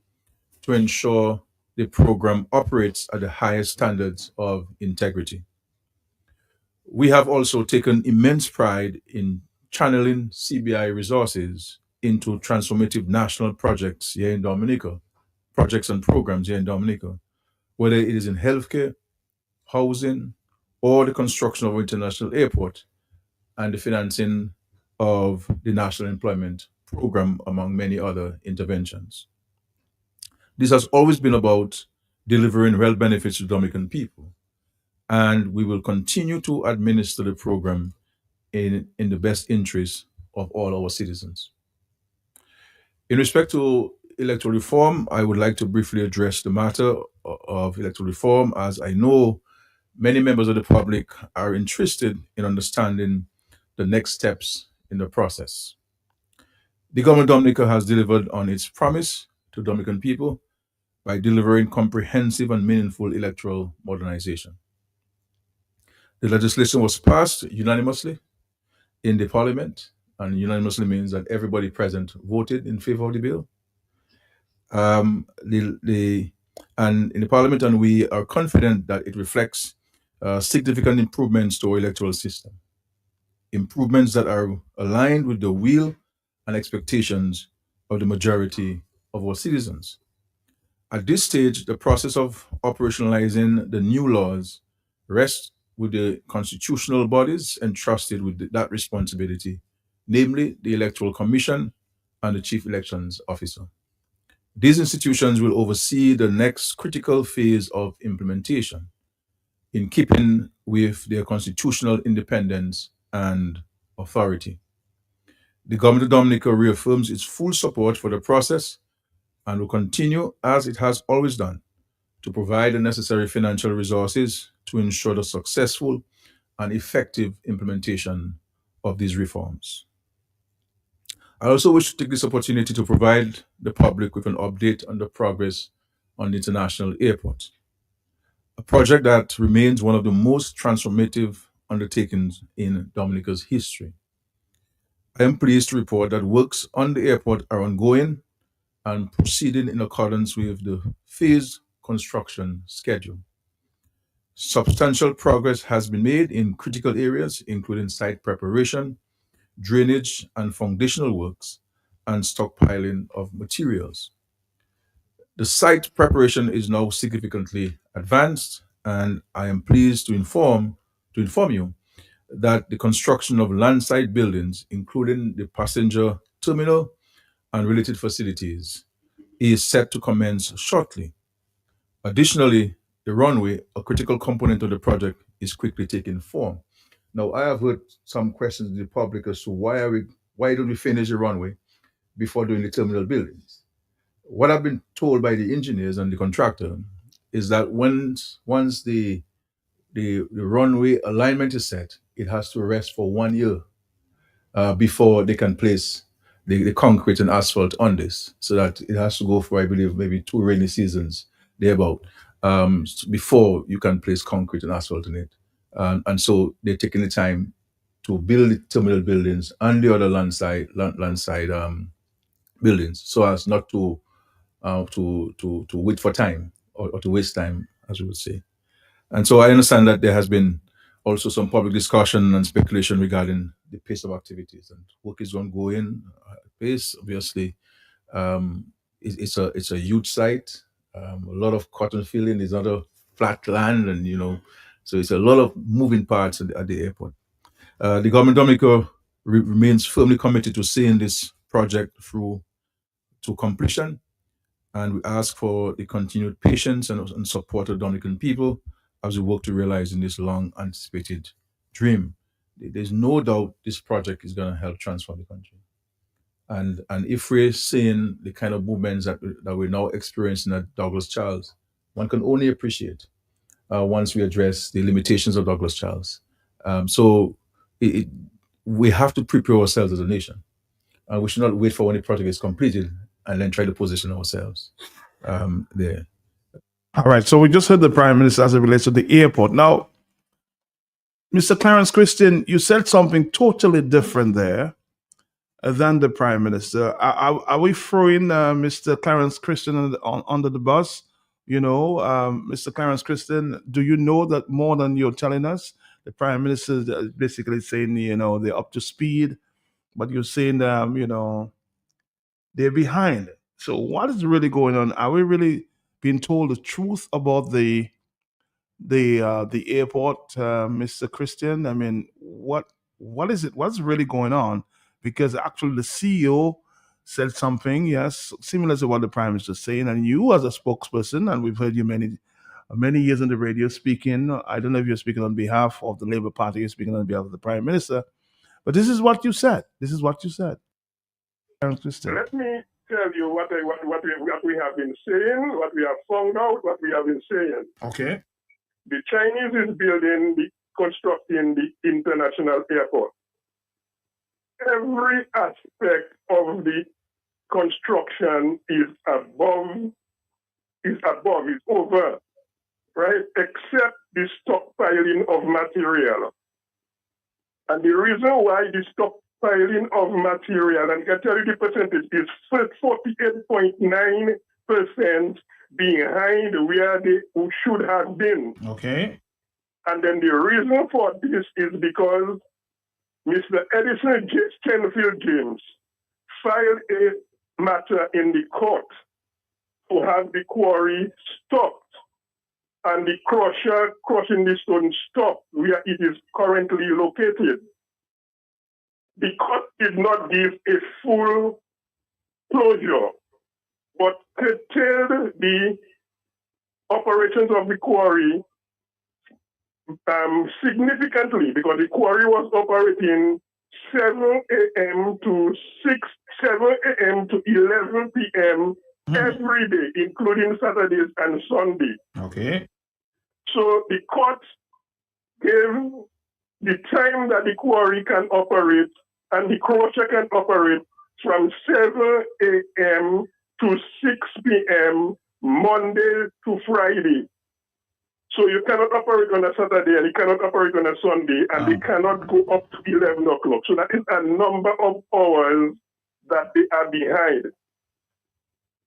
to ensure the program operates at the highest standards of integrity. We have also taken immense pride in channeling CBI resources into transformative national projects here in Dominica, projects and programs here in Dominica, whether it is in healthcare, housing, or the construction of our international airport and the financing of the National Employment Program, among many other interventions. This has always been about delivering real benefits to Dominican people, and we will continue to administer the program in the best interest of all our citizens. In respect to electoral reform, I would like to briefly address the matter of electoral reform, as I know many members of the public are interested in understanding the next steps in the process. The government of Dominica has delivered on its promise to Dominican people by delivering comprehensive and meaningful electoral modernization. The legislation was passed unanimously in the parliament, and unanimously means that everybody present voted in favor of the bill. And in the parliament, and we are confident that it reflects significant improvements to our electoral system, improvements that are aligned with the will and expectations of the majority of our citizens. At this stage, the process of operationalizing the new laws rests with the constitutional bodies entrusted with that responsibility, namely the Electoral Commission and the Chief Elections Officer. These institutions will oversee the next critical phase of implementation, in keeping with their constitutional independence and authority. The government of Dominica reaffirms its full support for the process and will continue, as it has always done, to provide the necessary financial resources to ensure the successful and effective implementation of these reforms. I also wish to take this opportunity to provide the public with an update on the progress on the international airport, a project that remains one of the most transformative undertakings in Dominica's history. I am pleased to report that works on the airport are ongoing and proceeding in accordance with the phased construction schedule. Substantial progress has been made in critical areas, including site preparation, drainage and foundational works, and stockpiling of materials. The site preparation is now significantly advanced, and I am pleased to inform you that the construction of landside buildings, including the passenger terminal and related facilities, is set to commence shortly. Additionally, the runway, a critical component of the project, is quickly taking form. Now, I have heard some questions in the public as to why don't we finish the runway before doing the terminal buildings? What I've been told by the engineers and the contractor is that once the runway alignment is set, it has to rest for 1 year before they can place the concrete and asphalt on this. So that it has to go for, I believe, maybe 2 rainy seasons thereabout before you can place concrete and asphalt in it. And so they're taking the time to build the terminal buildings and the other landside buildings, so as not to wait for time or to waste time, as we would say. And so I understand that there has been also some public discussion and speculation regarding the pace of activities, and work is ongoing. Pace, obviously, it's a huge site. A lot of cotton filling is not a flat land, and so it's a lot of moving parts at the airport. The government of Dominica remains firmly committed to seeing this project through to completion, and we ask for the continued patience and support of Dominican people as we work to realizing this long anticipated dream. There's no doubt this project is going to help transform the country. And if we're seeing the kind of movements that we're now experiencing at Douglas Charles, one can only appreciate once we address the limitations of Douglas Charles. So we have to prepare ourselves as a nation. We should not wait for when the project is completed and then try to position ourselves there. All right. So we just heard the Prime Minister as it relates to the airport. Now, Mr. Clarence Christian, you said something totally different there than the Prime Minister. Are we throwing Mr. Clarence Christian under the bus? Mr. Clarence Christian, do you know that more than you're telling us? The Prime Minister is basically saying, they're up to speed, but you're saying, they're behind. So what is really going on? Are we really being told the truth about the airport, Mr. Christian? I mean, what is it? What's really going on? Because actually, the CEO said something, yes, similar to what the Prime Minister is saying, and you as a spokesperson, and we've heard you many years on the radio speaking. I don't know if you're speaking on behalf of the Labour Party, you're speaking on behalf of the Prime Minister, but this is what you said. This is what you said, Clarence Christian. Let me tell you what we have been saying, what we have found out, what we have been saying. Okay. The Chinese is constructing the international airport. Every aspect of the construction is over, right? Except the stockpiling of material. And the reason why the stockpiling of material, and I can tell you the percentage, is 48.9% behind where they should have been. Okay. And then the reason for this is because Mr. Edison Stenfield James filed a matter in the court to have the quarry stopped and the crusher crushing the stone stopped where it is currently located. The court did not give a full closure, but curtailed the operations of the quarry significantly because the quarry was operating 7 a.m. to 7 a.m. to 11 p.m. every day, including Saturdays and Sunday. Okay. So the court gave the time that the quarry can operate and the crusher can operate from 7 a.m. to 6 p.m. Monday to Friday. So you cannot operate on a Saturday and you cannot operate on a Sunday and they cannot go up to 11 o'clock. So that is a number of hours that they are behind.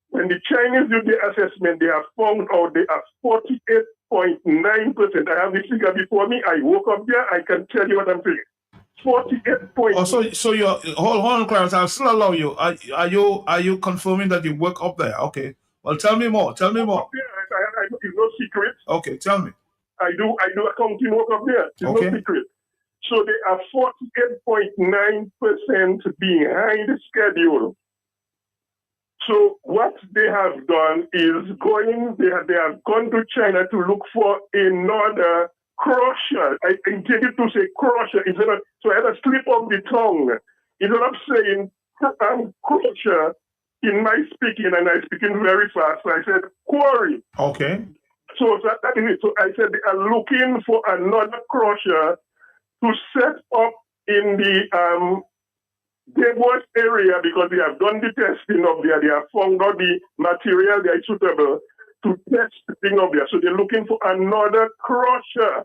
When the Chinese do the assessment, they have found out they are 48.9%. I have the figure before me. I woke up there. I can tell you what I'm saying. 48.9%. Oh, so you're hold on, Clarence. I'll still allow you. Are you confirming that you work up there? Okay. Well, tell me more. Tell me more. It's no secret. Okay, tell me. I do accounting work up there. It's no secret. So they are 48.9% behind schedule. So what they have done is they have gone to China to look for another crusher. I intended to say crusher so I had a slip of the tongue. Instead of saying crusher in my speaking, and I speaking very fast, so I said quarry. Okay. So that is it. So I said they are looking for another crusher to set up in the Debos area because they have done the testing up there. They have found out the material that is suitable to test the thing up there. So they're looking for another crusher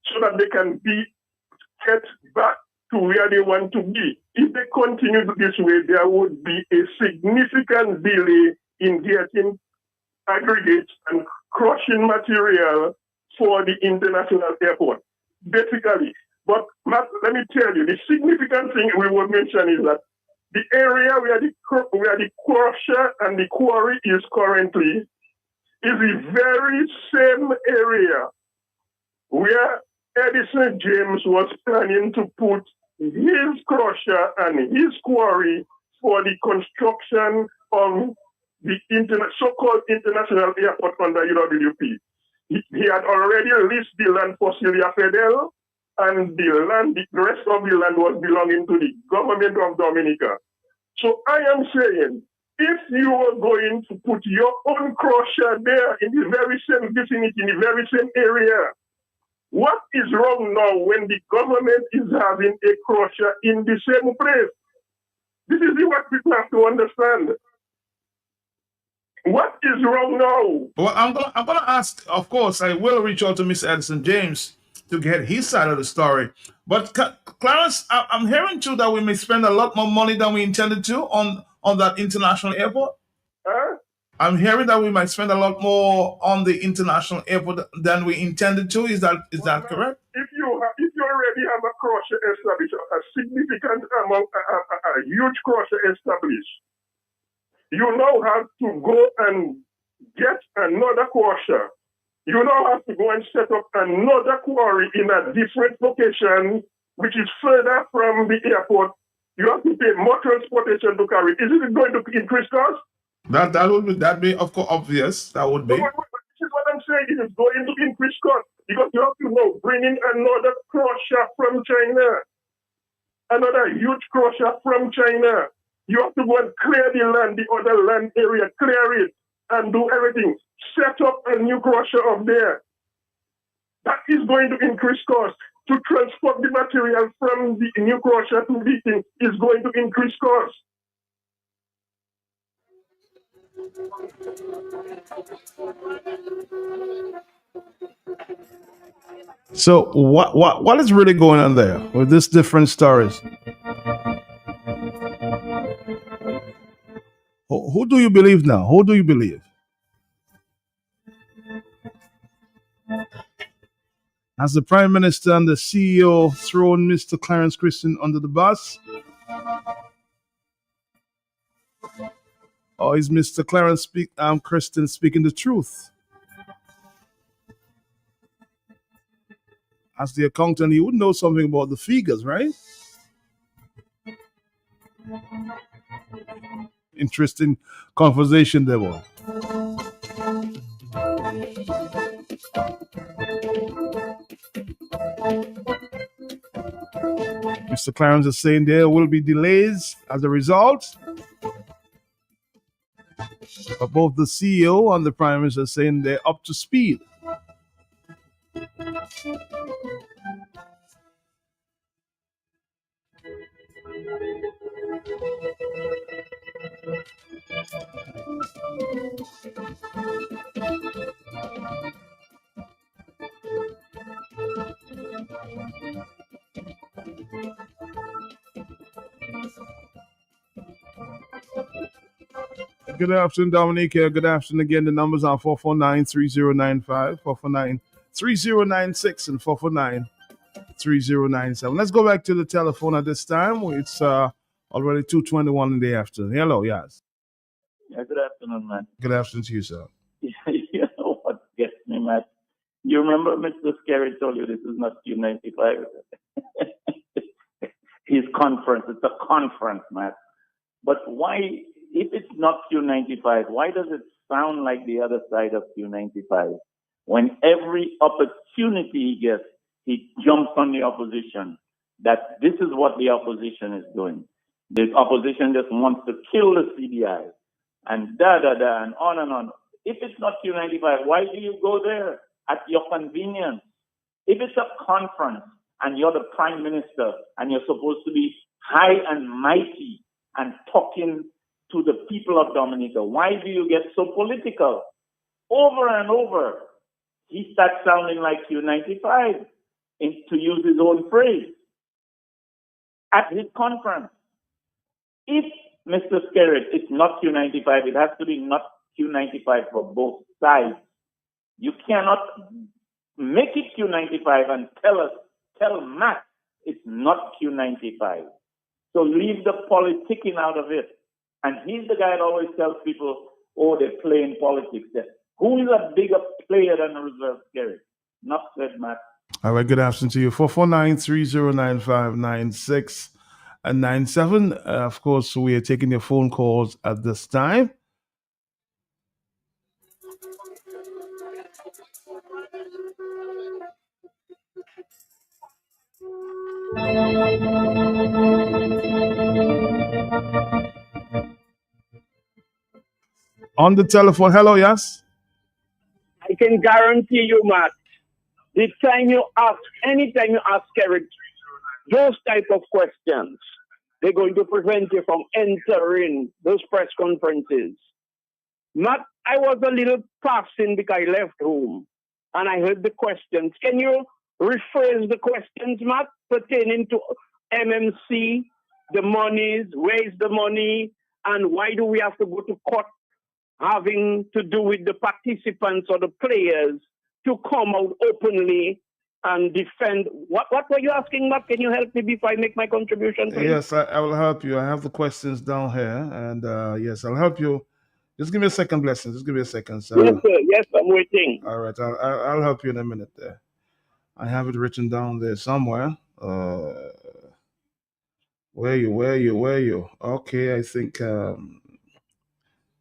so that they can get back to where they want to be. If they continue this way, there would be a significant delay in getting aggregates and crushing material for the international airport, basically. But Matt, let me tell you, the significant thing we will mention is that the area where the crusher and the quarry is currently is the very same area where Edison James was planning to put his crusher and his quarry for the construction of the so-called international airport under UWP. He had already leased the land for Celia Fidel, and the rest of the land was belonging to the government of Dominica. So I am saying, if you are going to put your own crusher there in the very same vicinity, in the very same area, what is wrong now when the government is having a crusher in the same place? This is what people have to understand. What is wrong now? Well, I'm gonna ask. Of course, I will reach out to Mr. Edison James to get his side of the story. But Clarence, I'm hearing too that we may spend a lot more money than we intended to on that international airport. Huh? I'm hearing that we might spend a lot more on the international airport than we intended to. Is that correct? If you already have a crusher established, a significant amount, a huge crusher established, you now have to go and get another crusher. You now have to go and set up another quarry in a different location, which is further from the airport. You have to pay more transportation to carry. Isn't it going to increase cost? That would be of course obvious. That would be. This is what I'm saying. It is going to increase cost because you have to now bring in another crusher from China, another huge crusher from China. You have to go and clear the land, the other land area, clear it, and do everything. Set up a new crusher up there. That is going to increase cost. To transport the material from the new crusher to the thing is going to increase cost. So what is really going on there with these different stories? Who do you believe now? Who do you believe? Has the Prime Minister and the CEO thrown Mr. Clarence Christian under the bus? Or is Mr. Clarence Christian speaking the truth? As the accountant, he would know something about the figures, right? Interesting conversation there was. Mr. Clarence is saying there will be delays as a result. But both the CEO and the Prime Minister are saying they're up to speed. Good afternoon, Dominica. Good afternoon again. The numbers are 449-3095, 449-3096, and 449-3097. Let's go back to the telephone at this time. It's already 2:21 in the afternoon. Hello, yes. Yeah, good afternoon, man. Good afternoon to you, sir. You know what gets me mad? You remember Mr. Scary told you this is not Q95? His conference, it's a conference, man. But why, if it's not Q95, why does it sound like the other side of Q95? When every opportunity he gets, he jumps on the opposition. That this is what the opposition is doing. The opposition just wants to kill the CBI and and on and on. If it's not Q95, why do you go there at your convenience? If it's a conference and you're the prime minister and you're supposed to be high and mighty and talking to the people of Dominica, why do you get so political? Over and over, he starts sounding like Q95, to use his own phrase, at his conference. If Mr. Skerritt, it's not Q95, it has to be not Q95 for both sides. You cannot make it Q95 and tell Matt it's not Q95. So leave the politicking out of it. And he's the guy that always tells people, oh, they're playing politics. Who is a bigger player than the reserve Skerritt? Not said, Matt. All right, good afternoon to you. 449-3095-96 and 97. Of course, we are taking your phone calls at this time. On the telephone. Hello, yes? I can guarantee you, Matt, anytime you ask Kerry those type of questions, they're going to prevent you from entering those press conferences. Matt, I was a little passing because I left home and I heard the questions. Can you rephrase the questions, Matt, pertaining to MMC, the monies, where is the money, and why do we have to go to court having to do with the participants or the players to come out openly and defend? What were you asking, Matt? Can you help me before I make my contribution, please? Yes, I will help you. I have the questions down here, and yes, I'll help you. Just give me a second, Blessing. Just give me a second, sir. Yes, sir. Yes, I'm waiting. All right, I'll help you in a minute there. I have it written down there somewhere. Where you? Okay, I think.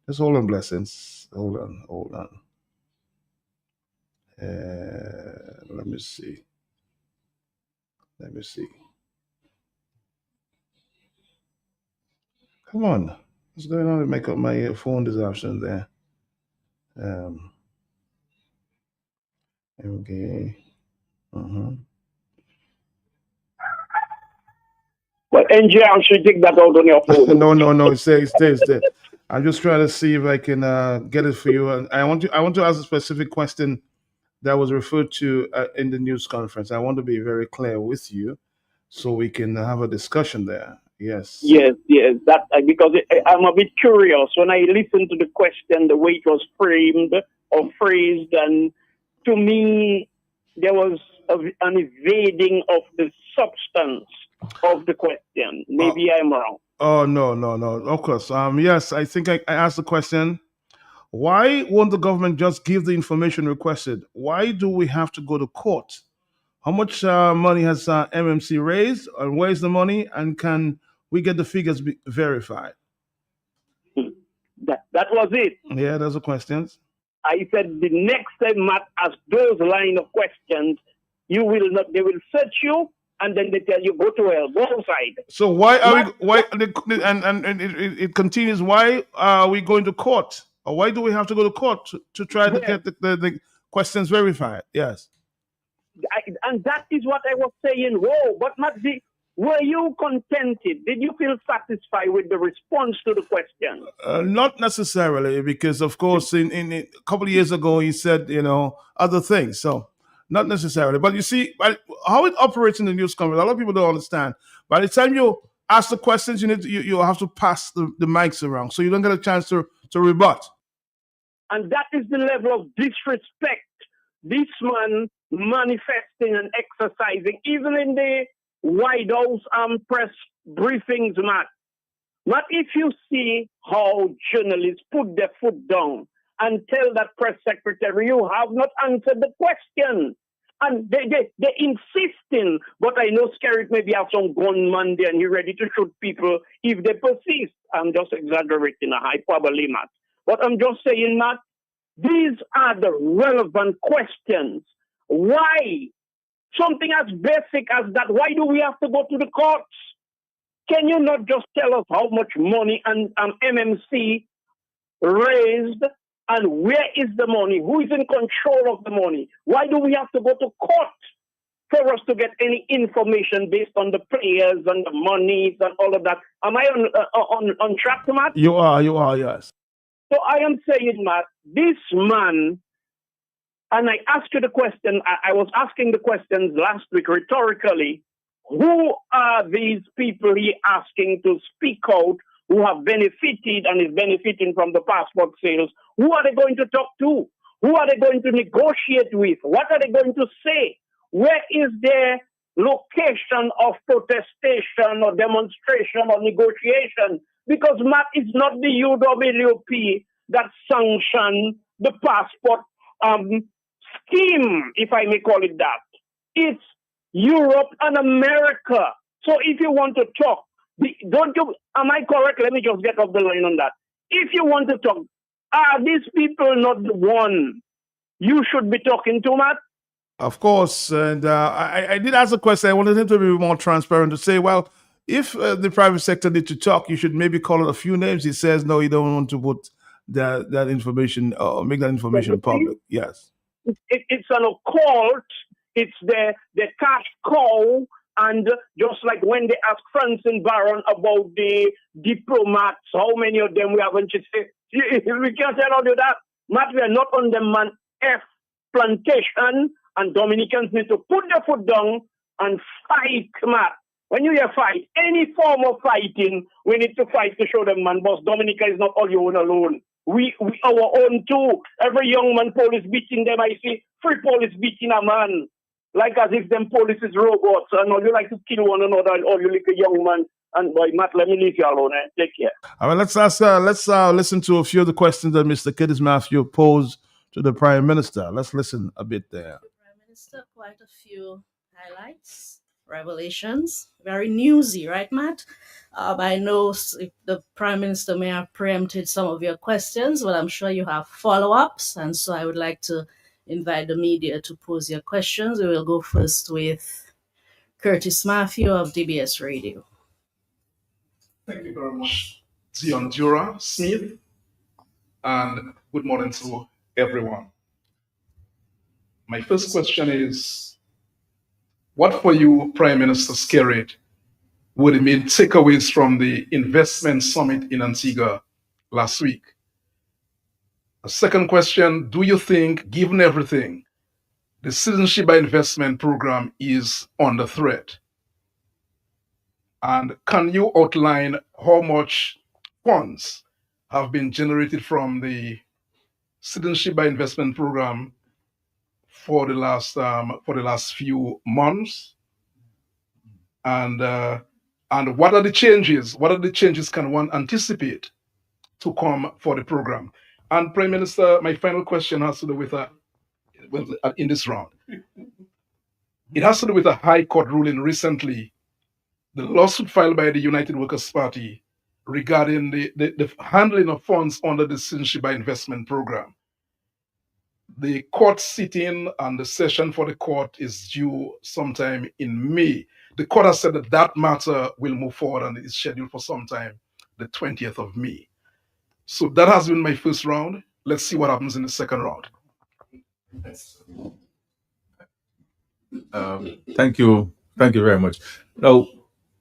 Just hold on, Blessings. Hold on. Let me see. Come on. What's going on to make up my phone disruption there? Okay. But NGR should take that out on your phone. No. It stays there. I'm just trying to see if I can get it for you. And I want to ask a specific question that was referred to in the news conference. I want to be very clear with you, so we can have a discussion there. Yes. That because I'm a bit curious when I listened to the question, the way it was framed or phrased, and to me there was an evading of the substance of the question. Maybe I'm wrong. Oh no. Of course. Yes, I think I asked the question. Why won't the government just give the information requested? Why do we have to go to court? How much money has MMC raised, and where's the money, and can we get the figures verified? That was it. Yeah, those are questions. I said the next time Matt asks those line of questions, they will search you and then they tell you go to hell, go outside. So why are we? Why and it continues? Why are we going to court? Or why do we have to go to court to try to get the questions verified? Yes. And that is what I was saying. Whoa, but Maxi, were you contented? Did you feel satisfied with the response to the question? Not necessarily, because of course, in a couple of years ago, he said other things. So not necessarily, but you see how it operates in the news conference. A lot of people don't understand. By the time you ask the questions, you have to pass the mics around, so you don't get a chance to rebut. And that is the level of disrespect this man manifesting and exercising, even in the White House press briefings, Matt. Matt, if you see how journalists put their foot down and tell that press secretary, you have not answered the question. And they're insisting, but I know Skerritt maybe have some gunman there and he's ready to shoot people if they persist. I'm just exaggerating a hyperbole, Matt. But I'm just saying, Matt, these are the relevant questions. Why? Something as basic as that. Why do we have to go to the courts? Can you not just tell us how much money and MMC raised and where is the money? Who is in control of the money? Why do we have to go to court for us to get any information based on the players and the monies and all of that? Am I on track, Matt? You are, yes. So I am saying, Matt, this man, and I asked you the question, I was asking the questions last week rhetorically, who are these people he asking to speak out who have benefited and is benefiting from the passport sales? Who are they going to talk to? Who are they going to negotiate with? What are they going to say? Where is their location of protestation or demonstration or negotiation? Because Matt, is not the UWP that sanctioned the passport scheme, if I may call it that. It's Europe and America. So if you want to talk, am I correct? Let me just get off the line on that. If you want to talk, are these people not the one you should be talking to, Matt? Of course. And I did ask a question. I wanted him to be more transparent to say, well, if the private sector need to talk, you should maybe call it a few names. He says, no, you don't want to put that information or make that information public. Yes. It's an occult. It's the cash cow. And just like when they asked Francine Baron about the diplomats, how many of them we haven't, she said, we can't tell you that. Matt, we are not on the man F plantation, and Dominicans need to put their foot down and fight, Matt. When you hear fight, any form of fighting, we need to fight to show them, man, boss, Dominica is not all you own alone. We our own too. Every young man police beating them, I see free police beating a man. Like as if them police is robots and all you like to kill one another and all you like a young man. And boy, Matt, let me leave you alone. Take care. All right, let's listen to a few of the questions that Mr. Kiddis Matthew posed to the Prime Minister. Let's listen a bit there. Prime Minister, quite a few highlights, revelations, very newsy, right, Matt? I know the Prime Minister may have preempted some of your questions, but I'm sure you have follow-ups, and so I would like to invite the media to pose your questions. We will go first with Curtis Matthew of DBS Radio. Thank you very much, Dion Dura Smith, and good morning to everyone. My first question is, what for you, Prime Minister Skerritt, were the main takeaways from the investment summit in Antigua last week? A second question, do you think, given everything, the citizenship by investment program is under threat? And can you outline how much funds have been generated from the citizenship by investment program for the last few months? And what are the changes? What are the changes can one anticipate to come for the program? And Prime Minister, my final question has to do with in this round. It has to do with a High Court ruling recently, the lawsuit filed by the United Workers' Party regarding the handling of funds under the citizenship by investment program. the court sitting and the session for the court is due sometime in May. The court has said that that matter will move forward and is scheduled for sometime the 20th of May. So that has been my first round. Let's see what happens in the second round. Thank you very much. Now,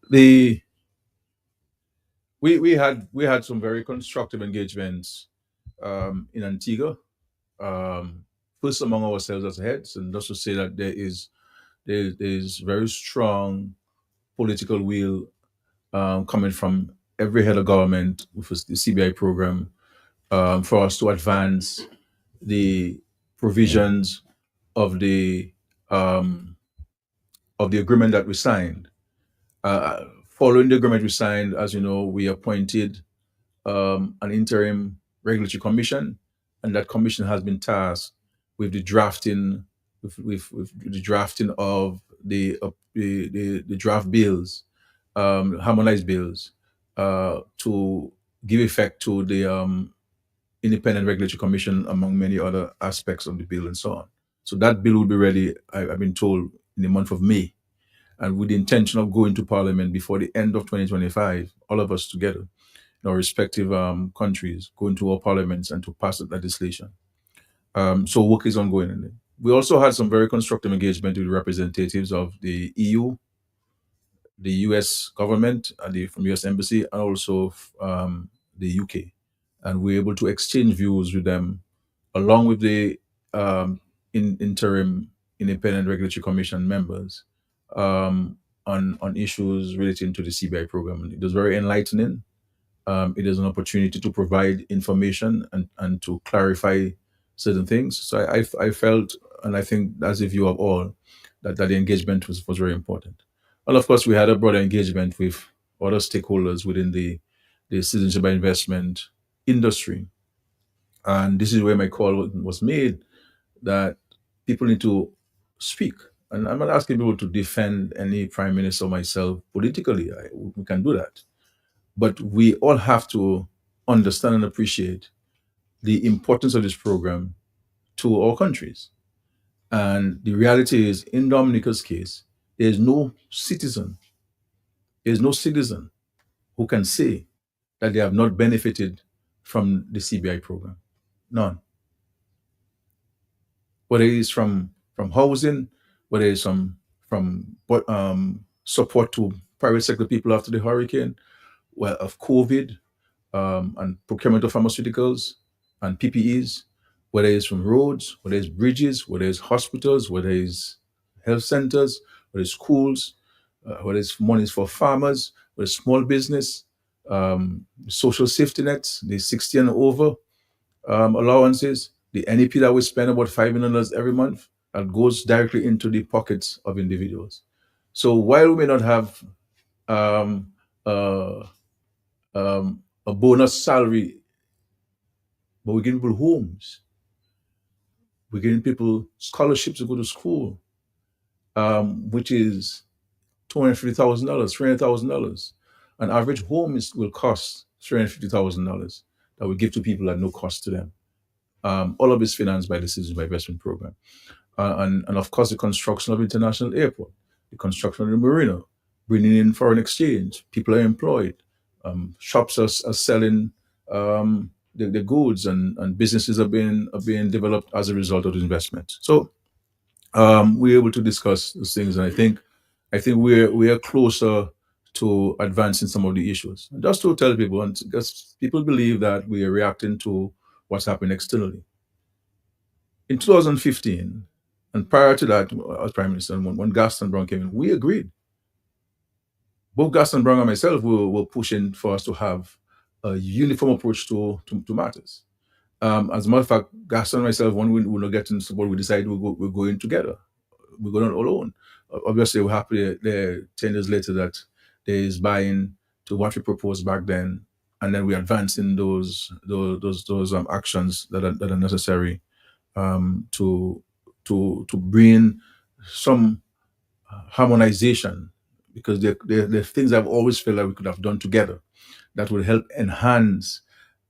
we had some very constructive engagements in Antigua. First among ourselves as heads, and just to say that there is very strong political will coming from every head of government with the CBI program for us to advance the provisions of the agreement that we signed. Following the agreement we signed, as you know, we appointed an interim regulatory commission, and that commission has been tasked with the drafting, with the drafting of the draft bills, harmonized bills, to give effect to the independent regulatory commission, among many other aspects of the bill and so on. So that bill will be ready, I've been told, in the month of May, and with the intention of going to Parliament before the end of 2025, all of us together in our respective countries, going to our parliaments and to pass that legislation. So work is ongoing in it. We also had some very constructive engagement with representatives of the EU, the US government, and from US Embassy, and also the UK. And we were able to exchange views with them, along with the interim independent regulatory commission members, on issues relating to the CBI program. It was very enlightening. It is an opportunity to provide information and to clarify certain things. So I felt, and I think as if you have all, that the engagement was very important. And of course, we had a broader engagement with other stakeholders within the citizenship by investment industry. And this is where my call was made, that people need to speak. And I'm not asking people to defend any prime minister or myself politically. We can do that. But we all have to understand and appreciate the importance of this program to our countries. And the reality is, in Dominica's case, there's no citizen who can say that they have not benefited from the CBI program. None. Whether it is from housing, whether it's from support to private sector people after the hurricane, well, of COVID, and procurement of pharmaceuticals and PPEs, whether it's from roads, whether it's bridges, whether it's hospitals, whether it's health centers, whether it's schools, whether it's monies for farmers, whether it's small business, social safety nets, the 60 and over allowances, the NEP that we spend about $5 million every month, that goes directly into the pockets of individuals. So while we may not have um, uh, a bonus salary, but we're giving people homes. We're giving people scholarships to go to school, which is $250,000, $300,000. An average home will cost $350,000 that we give to people at no cost to them. All of it's financed by the Citizens by Investment Program. And of course, the construction of International Airport, the construction of the marina, bringing in foreign exchange, people are employed, shops are selling the goods, and businesses are being developed as a result of the investment. So we're able to discuss those things, and I think we are closer to advancing some of the issues. And just to tell people, and because people believe that we are reacting to what's happening externally. In 2015, and prior to that, as Prime Minister, when Gaston Brown came in, we agreed. Both Gaston Brown and myself were pushing for us to have a uniform approach to matters. As a matter of fact, Gaston and myself, when we not getting support, we decided we're going together. We're going alone. Obviously, we're happy there 10 years later that there is buy-in to what we proposed back then, and then we advance in those actions that are necessary to bring some harmonization, because they're things I've always felt like we could have done together that would help enhance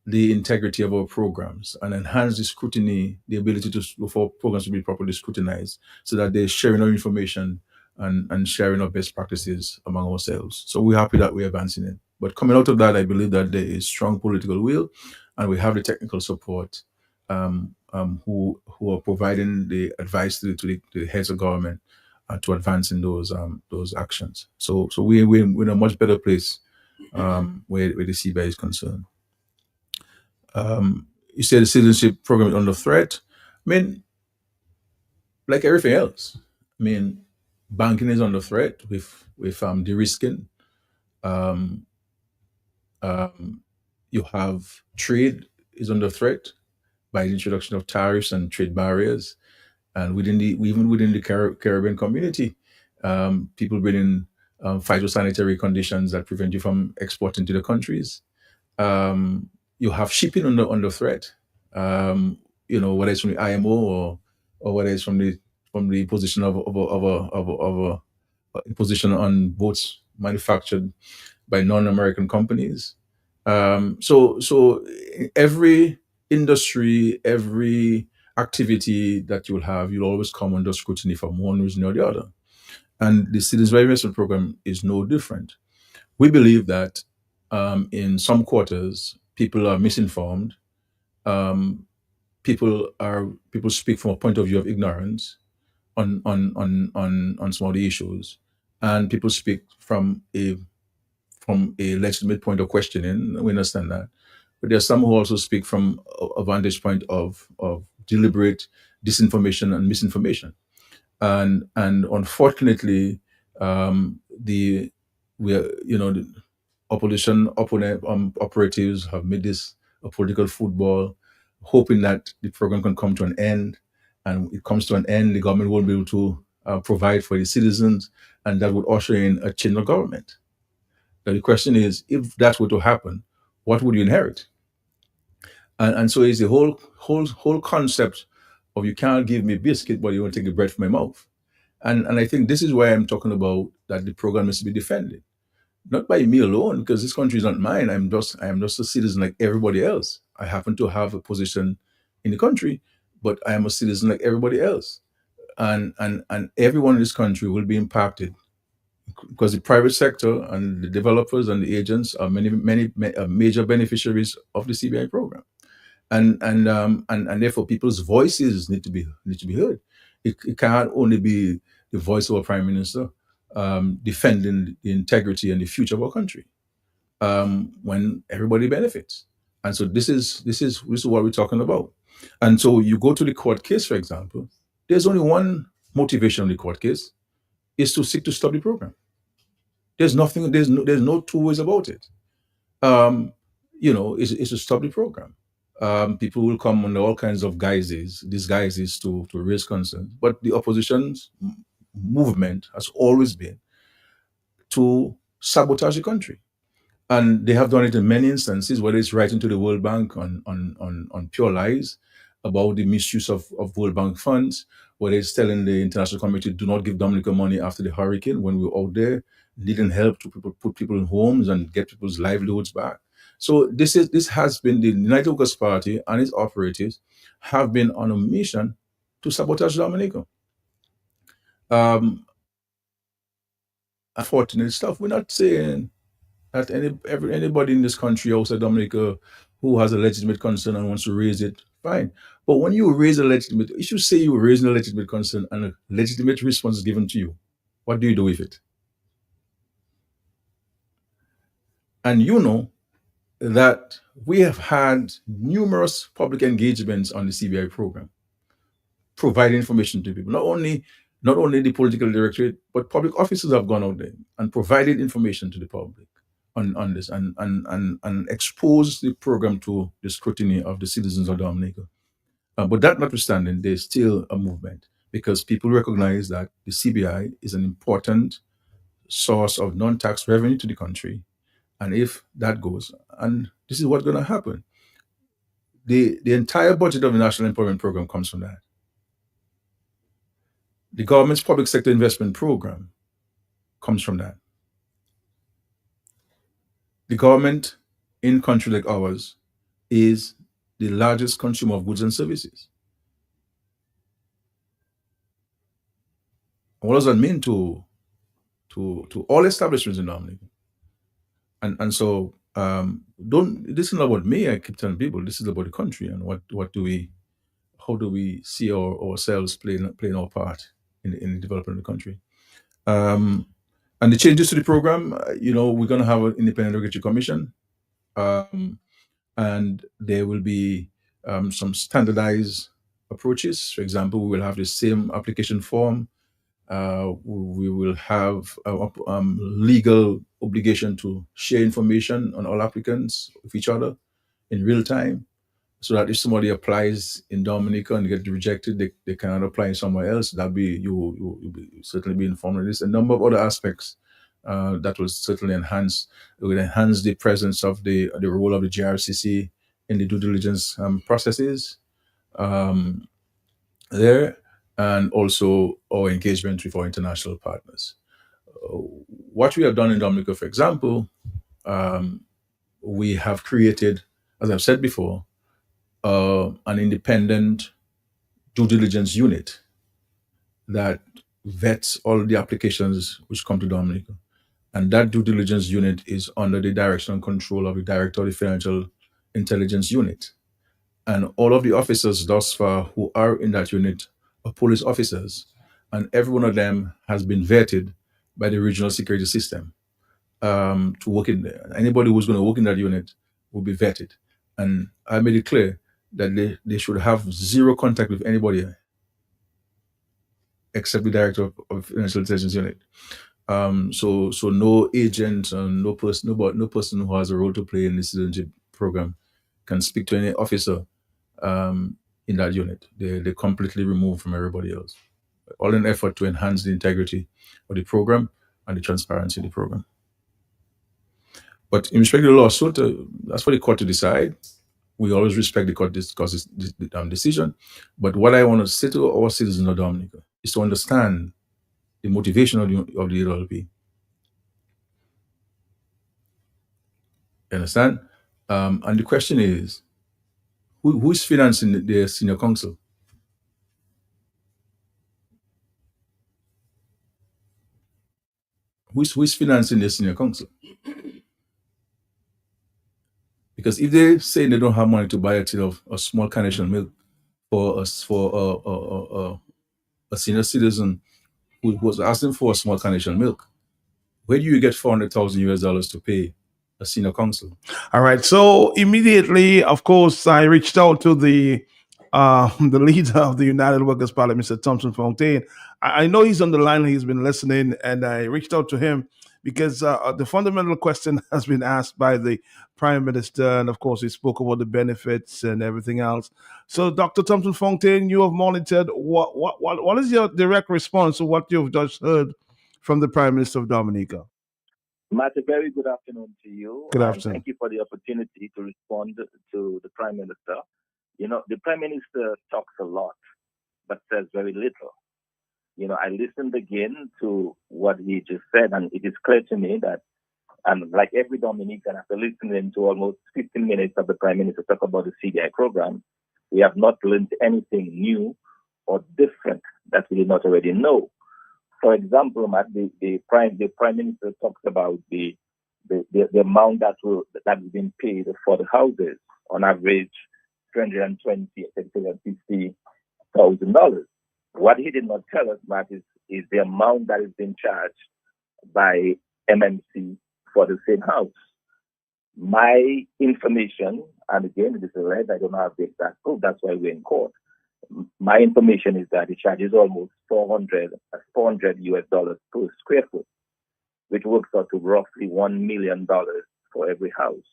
the integrity of our programs and enhance the scrutiny, the ability for programs to be properly scrutinized so that they're sharing our information and sharing our best practices among ourselves. So we're happy that we're advancing it. But coming out of that, I believe that there is strong political will and we have the technical support who are providing the advice to the heads of government to advance in those actions. So we're in a much better place where the CBI is concerned. You say the citizenship program is under threat. I mean, like everything else. I mean, banking is under threat with de-risking. Um, you have trade is under threat by the introduction of tariffs and trade barriers, and even within the Caribbean community, people bringing phytosanitary conditions that prevent you from exporting to the countries. You have shipping under threat. Whether it's from the IMO or whether it's from the position of a position on boats manufactured by non-American companies. So every industry, every activity that you'll have, you'll always come under scrutiny from one reason or the other. And the Citizens Investment Program is no different. We believe that in some quarters, people are misinformed. People speak from a point of view of ignorance on some of the issues, and people speak from a legitimate point of questioning. We understand that, but there are some who also speak from a vantage point of deliberate disinformation and misinformation, and unfortunately, the we are, the opposition opponent operatives have made this a political football, hoping that the program can come to an end. And it comes to an end, the government won't be able to provide for the citizens, and that would usher in a change of government. Now the question is, if that were to happen, what would you inherit? And so it's the whole concept of you can't give me biscuit, but you want to take the bread from my mouth. And I think this is why I'm talking about that the program is to be defended, not by me alone, because this country is not mine. I am just a citizen like everybody else. I happen to have a position in the country, but I am a citizen like everybody else. And everyone in this country will be impacted because the private sector and the developers and the agents are many major beneficiaries of the CBI program, and therefore people's voices need to be heard. It can't only be the voice of a prime minister defending the integrity and the future of our country when everybody benefits. And so this is what we're talking about. And so you go to the court case, for example. There's only one motivation of the court case is to seek to stop the program. There's nothing. There's no two ways about it. It's to stop the program. People will come under all kinds of disguises to raise concerns. But the opposition's movement has always been to sabotage the country. And they have done it in many instances, whether it's writing to the World Bank on pure lies about the misuse of World Bank funds, whether it's telling the international community do not give Dominica money after the hurricane when we were out there, needing help to put people in homes and get people's livelihoods back. So this has been the United Workers' Party and its operatives have been on a mission to sabotage Dominica. Unfortunate stuff. We're not saying that anybody in this country outside Dominica who has a legitimate concern and wants to raise it, fine. But when you raise you should say you're raising a legitimate concern and a legitimate response is given to you. What do you do with it? And you know that we have had numerous public engagements on the CBI program, providing information to people. Not only the political directorate, but public officers have gone out there and provided information to the public on this and expose the program to the scrutiny of the citizens of Dominica. But that notwithstanding, there's still a movement because people recognize that the CBI is an important source of non-tax revenue to the country. And if that goes, and this is what's going to happen, the entire budget of the National Employment Program comes from that. The government's public sector investment program comes from that. The government in country like ours is the largest consumer of goods and services. What does that mean to all establishments in Dominica? And so this is not about me. I keep telling people this is about the country and how do we see ourselves playing our part in developing the country. And the changes to the program, we're going to have an independent regulatory commission, and there will be some standardized approaches. For example, we will have the same application form. We will have legal obligation to share information on all applicants with each other in real time, so that if somebody applies in Dominica and get rejected, they cannot apply somewhere else. That'll be you'll certainly be informed of this. A number of other aspects that will certainly enhance. It will enhance the presence of the role of the GRCC in the due diligence processes there, and also our engagement with our international partners. What we have done in Dominica, for example, we have created, as I've said before, an independent due diligence unit that vets all the applications which come to Dominica. And that due diligence unit is under the direction and control of the Director of the Financial Intelligence Unit. And all of the officers thus far who are in that unit are police officers, and every one of them has been vetted by the regional security system to work in there. Anybody who's going to work in that unit will be vetted. And I made it clear that they should have zero contact with anybody except the Director of Financial Intelligence Unit. So no agent and no person who has a role to play in the citizenship program can speak to any officer in that unit. They're completely removed from everybody else. All in an effort to enhance the integrity of the program and the transparency of the program. But in respect to the lawsuit, that's for the court to decide. We always respect the court decision. But what I want to say to our citizens of Dominica is to understand the motivation of the LLP. You understand? And the question is, who is financing the senior council? Who is financing the senior council? Because if they say they don't have money to buy a tin of a small carnation milk for a senior citizen who was asking for a small carnation milk, where do you get $400,000 to pay a senior council? All right. So immediately, of course, I reached out to the leader of the United Workers' Party, Mr. Thompson Fontaine. I know he's on the line. He's been listening, and I reached out to him because the fundamental question has been asked by the Prime Minister, and of course, he spoke about the benefits and everything else. So, Dr. Thompson Fontaine, you have monitored. What is your direct response to what you've just heard from the Prime Minister of Dominica? Matt, a very good afternoon to you. Good and afternoon. Thank you for the opportunity to respond to the Prime Minister. The Prime Minister talks a lot, but says very little. I listened again to what he just said, and it is clear to me that, and like every Dominican, after listening to almost 15 minutes of the Prime Minister talk about the CDI program, we have not learned anything new or different that we did not already know. For example, Matt, the Prime Minister talks about the amount that has been paid for the houses, on average $350,000. What he did not tell us, Matt, is the amount that is being charged by MMC for the same house. My information, and again, it is alleged, I don't have the exact proof, that's why we're in court. My information is that the charge is almost $400 US per square foot, which works out to roughly $1 million for every house.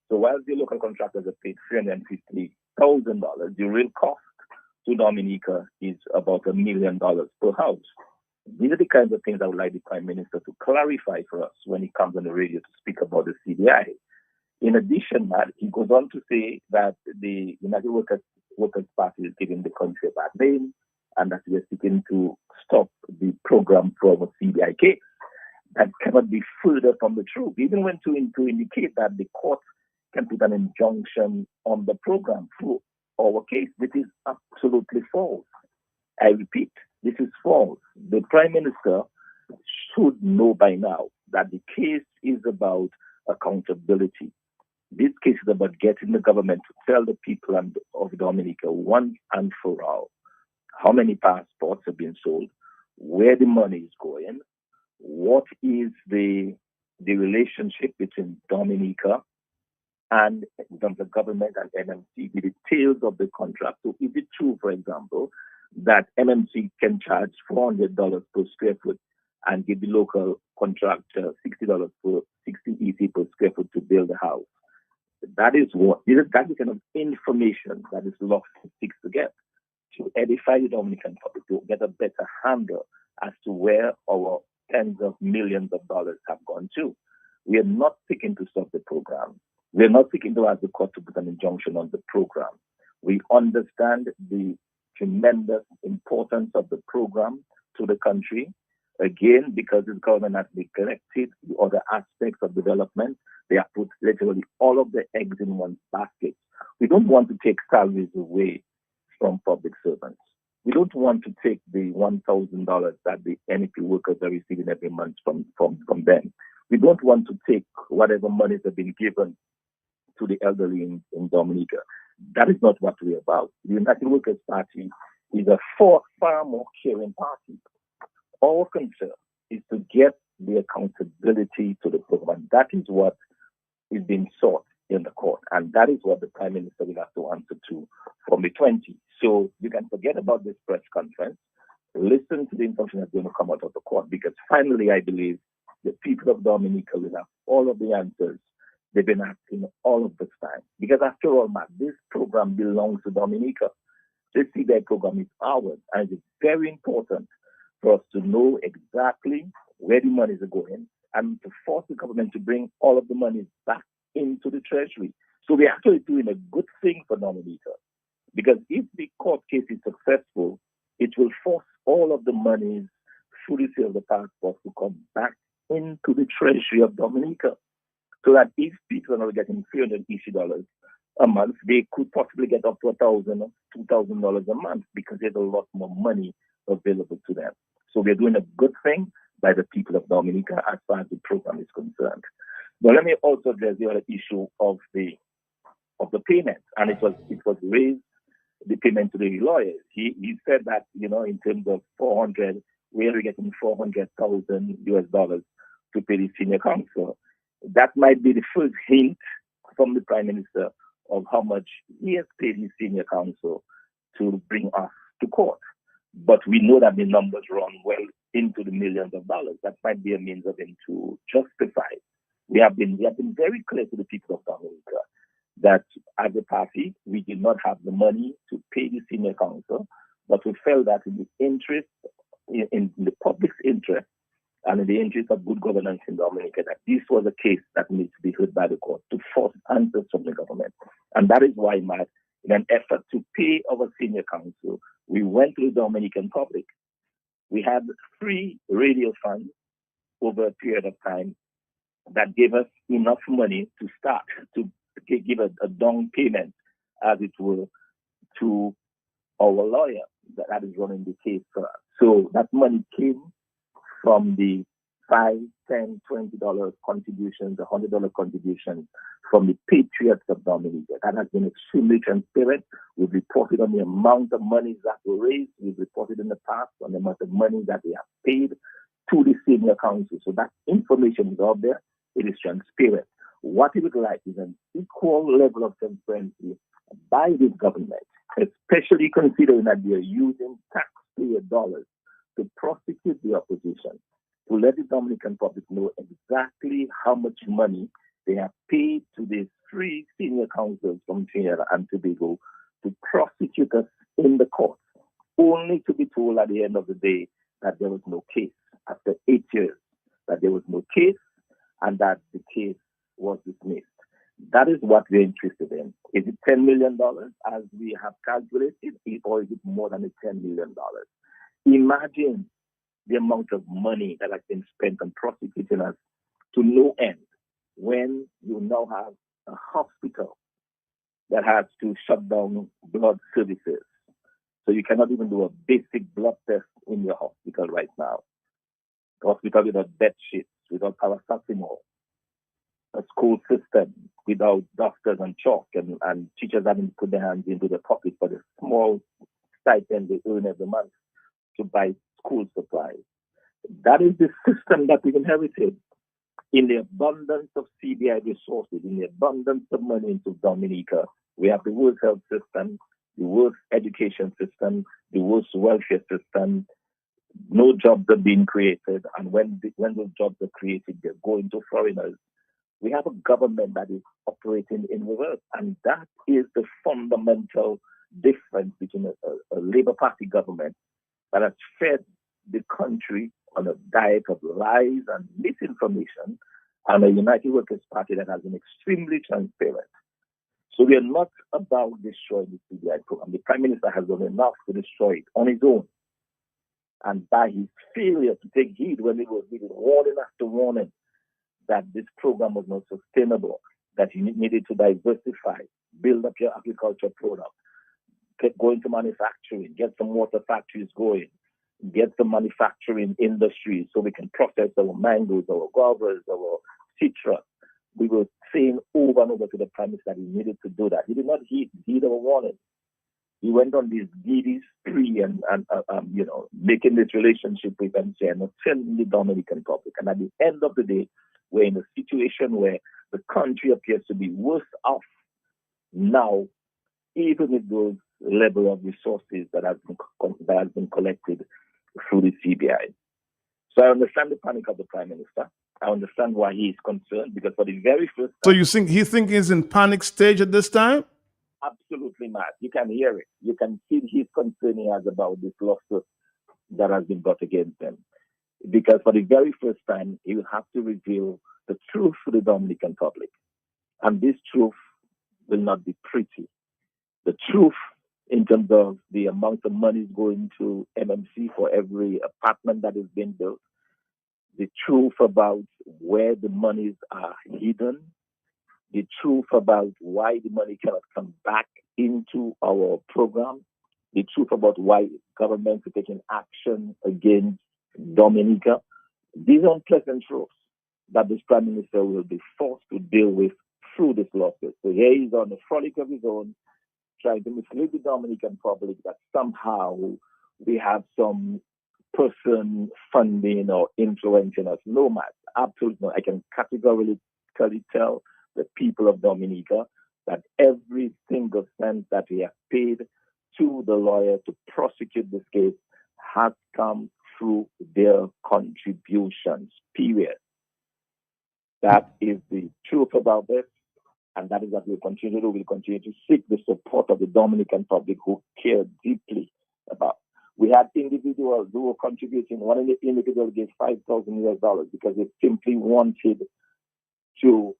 So while the local contractors have paid $350,000, the real cost to Dominica is about $1 million per house. These are the kinds of things I would like the Prime Minister to clarify for us when he comes on the radio to speak about the CDI. In addition, Matt, he goes on to say that the United Workers Party is giving the country a bad name and that we are seeking to stop the program from CDIK. That cannot be further from the truth. Even went to indicate that the court can put an injunction on the program through our case. This is absolutely false. I repeat, this is false. The Prime Minister should know by now that the case is about accountability. This case is about getting the government to tell the people of Dominica once and for all how many passports have been sold, where the money is going, what is the relationship between Dominica and the government and MMC, the details of the contract. So is it true, for example, that MMC can charge $400 per square foot and give the local contractor $60 per 60 EC per square foot to build a house? That is the kind of information that is lawful seeks to get, to edify the Dominican public, to get a better handle as to where our tens of millions of dollars have gone to. We are not seeking to stop the program. We are not seeking to ask the court to put an injunction on the program. We understand the tremendous importance of the program to the country. Again, because the government has neglected the other aspects of development, they have put literally all of the eggs in one basket. We don't want to take salaries away from public servants. We don't want to take the $1,000 that the NEP workers are receiving every month from them. We don't want to take whatever monies have been given to the elderly in Dominica. That is not what we're about. The United Workers' Party is a far more caring party. Our concern is to get the accountability to the program. That is what is being sought in the court, and that is what the Prime Minister will have to answer to from the 20th. So you can forget about this press conference, listen to the information that's going to come out of the court, because finally I believe the people of Dominica will have all of the answers they've been asking all of this time. Because after all, Matt, this program belongs to Dominica. This CBI program is ours, and it's very important for us to know exactly where the monies are going and to force the government to bring all of the money back into the treasury. So we're actually doing a good thing for Dominica, because if the court case is successful, it will force all of the monies through the sale of the passports to come back into the treasury of Dominica. So that if people are not getting $380 a month, they could possibly get up to $1,000, $2,000 a month, because there's a lot more money available to them. So we're doing a good thing by the people of Dominica as far as the program is concerned. Now let me also address the other issue of the payment, and it was raised, the payment to the lawyers. He said that, in terms of 400, we're getting $400,000 to pay the senior counsel. That might be the first hint from the Prime Minister of how much he has paid his senior counsel to bring us to court. But we know that the numbers run well into the millions of dollars. That might be a means of him to justify. We have been very clear to the people of Dominica that as a party, we did not have the money to pay the senior counsel, but we felt that in the interest, in the public's interest, and in the interest of good governance in Dominica, that this was a case that needs to be heard by the court to force answers from the government. And that is why, Matt, in an effort to pay our senior counsel, we went to the Dominican public. We had 3 radio funds over a period of time that gave us enough money to start to give a down payment, as it were, to our lawyer that is running the case for us. So that money came from the $5, $10, $20 contributions, the $100 contributions from the patriots of Dominica. That has been extremely transparent. We've reported on the amount of money that were raised. We've reported in the past on the amount of money that we have paid to the senior council. So that information is out there. It is transparent. What we would like is an equal level of transparency by this government, especially considering that they are using taxpayer dollars to prosecute the opposition, to let the Dominican public know exactly how much money they have paid to these 3 senior counsels from Trinidad and Tobago to prosecute us in the court, only to be told at the end of the day that there was no case. After 8 years, that there was no case and that the case was dismissed. That is what we're interested in. Is it $10 million as we have calculated, or is it more than $10 million? Imagine the amount of money that has been spent on prosecuting us to no end, when you now have a hospital that has to shut down blood services. So you cannot even do a basic blood test in your hospital right now. The hospital without bed sheets, without paracetamol, a school system without doctors and chalk, and teachers having to put their hands into their pocket for the small stipend they earn every month to buy school supplies. That is the system that we've inherited. In the abundance of CBI resources, in the abundance of money into Dominica, we have the worst health system, the worst education system, the worst welfare system. No jobs are being created, and when those jobs are created, they're going to foreigners. We have a government that is operating in reverse, and that is the fundamental difference between a Labour Party government that has fed the country on a diet of lies and misinformation, and a United Workers' Party that has been extremely transparent. So we are not about destroying the CBI program. The Prime Minister has done enough to destroy it on his own. And by his failure to take heed when it was given warning after warning that this program was not sustainable, that you needed to diversify, build up your agriculture product, go into manufacturing, get some water factories going, get some manufacturing industries so we can process our mangoes, our guavas, our citrus. We were saying over and over to the Prime Minister that he needed to do that. He did not heed our warning. He went on this greedy spree and making this relationship with MC and telling the Dominican Republic. And at the end of the day, we're in a situation where the country appears to be worse off now, even with those level of resources that has been collected through the CBI. So I understand the panic of the Prime Minister. I understand why he is concerned, because for the very first time... So you think he's in panic stage at this time? Absolutely mad. You can hear it. You can see his concern he has about this lawsuit that has been brought against him. Because for the very first time, he will have to reveal the truth to the Dominican public. And this truth will not be pretty. The truth in terms of the amount of money going to MMC for every apartment that is being built, the truth about where the monies are hidden, the truth about why the money cannot come back into our program, the truth about why governments are taking action against Dominica. These are unpleasant truths that this Prime Minister will be forced to deal with through this lawsuit. So here he's on the frolic of his own, trying to mislead the Dominican public that somehow we have some person funding or influencing us. No, man, absolutely not. I can categorically tell the people of Dominica that every single cent that we have paid to the lawyer to prosecute this case has come through their contributions, period. That is the truth about this, and that is what we'll continue to do. We'll continue to seek the support of the Dominican public who care deeply about. We had individuals who were contributing. One individual gave $5,000 because they simply wanted to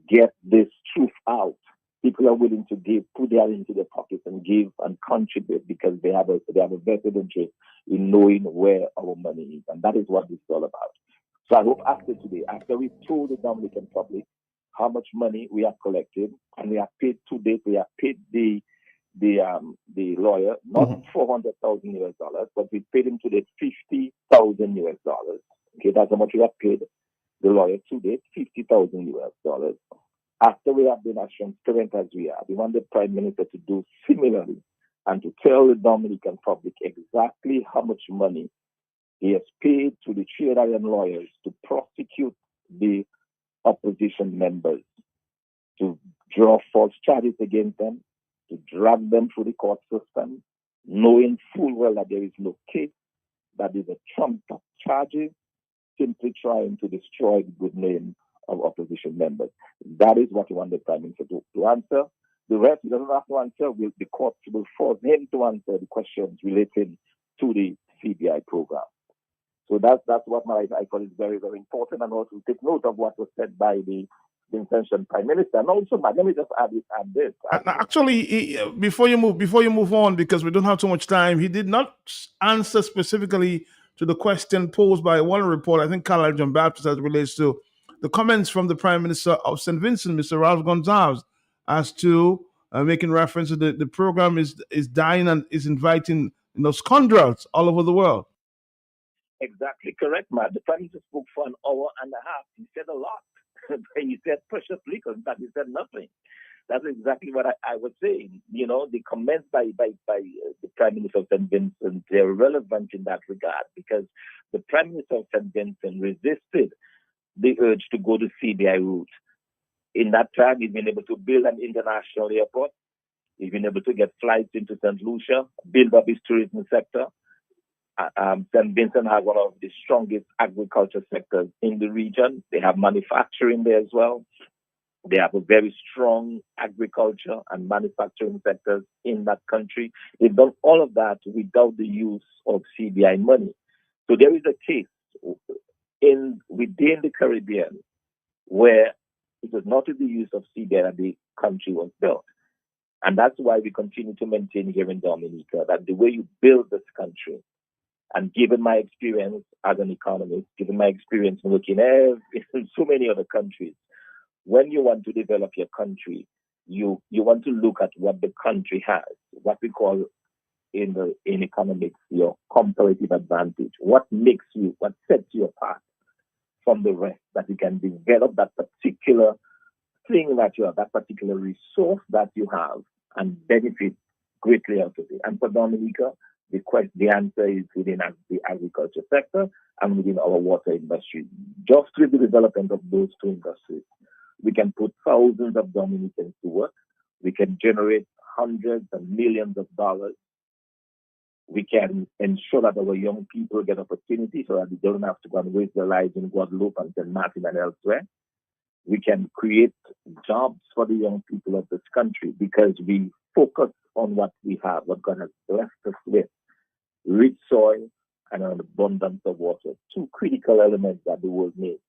get this truth out. People are willing to put their into their pockets and give and contribute because they have a vested interest in knowing where our money is, and that is what this is all about. So I hope after today, after we told the Dominican public how much money we have collected, and we have paid to date, we have paid the lawyer not $400,000 US, but we paid him to date $50,000 US. Okay, that's how much we have paid the lawyer to date, $50,000 US. After we have been as transparent as we are, we want the Prime Minister to do similarly and to tell the Dominican public exactly how much money he has paid to the Trinidadian lawyers to prosecute the opposition members, to draw false charges against them, to drag them through the court system, knowing full well that there is no case, that is a trumped-up charges, simply trying to destroy the good name of opposition members. That is what we want the Prime Minister to answer. The rest, he doesn't have to answer. The court will force him to answer the questions relating to the CBI program. So that's what I call is very, very important, and also take note of what was said by the intention Prime Minister. And also, let me just add this. Actually, before you move on, because we don't have too much time, he did not answer specifically to the question posed by one report, I think Carl John Baptist, as it relates to the comments from the Prime Minister of St. Vincent, Mr. Ralph Gonzalez, as to making reference to the program is dying and is inviting scoundrels all over the world. Exactly correct, Matt. The Prime Minister spoke for an hour and a half. He said a lot. He said precious little, but he said nothing. That's exactly what I was saying. The comments by the Prime Minister of St. Vincent, they're relevant in that regard because the Prime Minister of St. Vincent resisted the urge to go the CBI route. In that time, he's been able to build an international airport. He's been able to get flights into St. Lucia, build up his tourism sector. St. Vincent has one of the strongest agriculture sectors in the region. They have manufacturing there as well. They have a very strong agriculture and manufacturing sectors in that country. They've done all of that without the use of CBI money. So there is a case within the Caribbean where it was not with the use of CBI that the country was built. And that's why we continue to maintain here in Dominica that the way you build this country, and given my experience as an economist, given my experience working in so many other countries, when you want to develop your country, you want to look at what the country has, what we call in economics your comparative advantage. What sets you apart from the rest, that you can develop that particular thing that you have, that particular resource that you have, and benefit greatly out of it. And for Dominica, the answer is within the agriculture sector and within our water industry. Just with the development of those two industries, we can put thousands of Dominicans to work. We can generate hundreds and millions of dollars. We can ensure that our young people get opportunities so that they don't have to go and waste their lives in Guadeloupe and St. Martin and elsewhere. We can create jobs for the young people of this country because we focus on what we have, what God has blessed us with. Rich soil and an abundance of water, two critical elements that the world needs.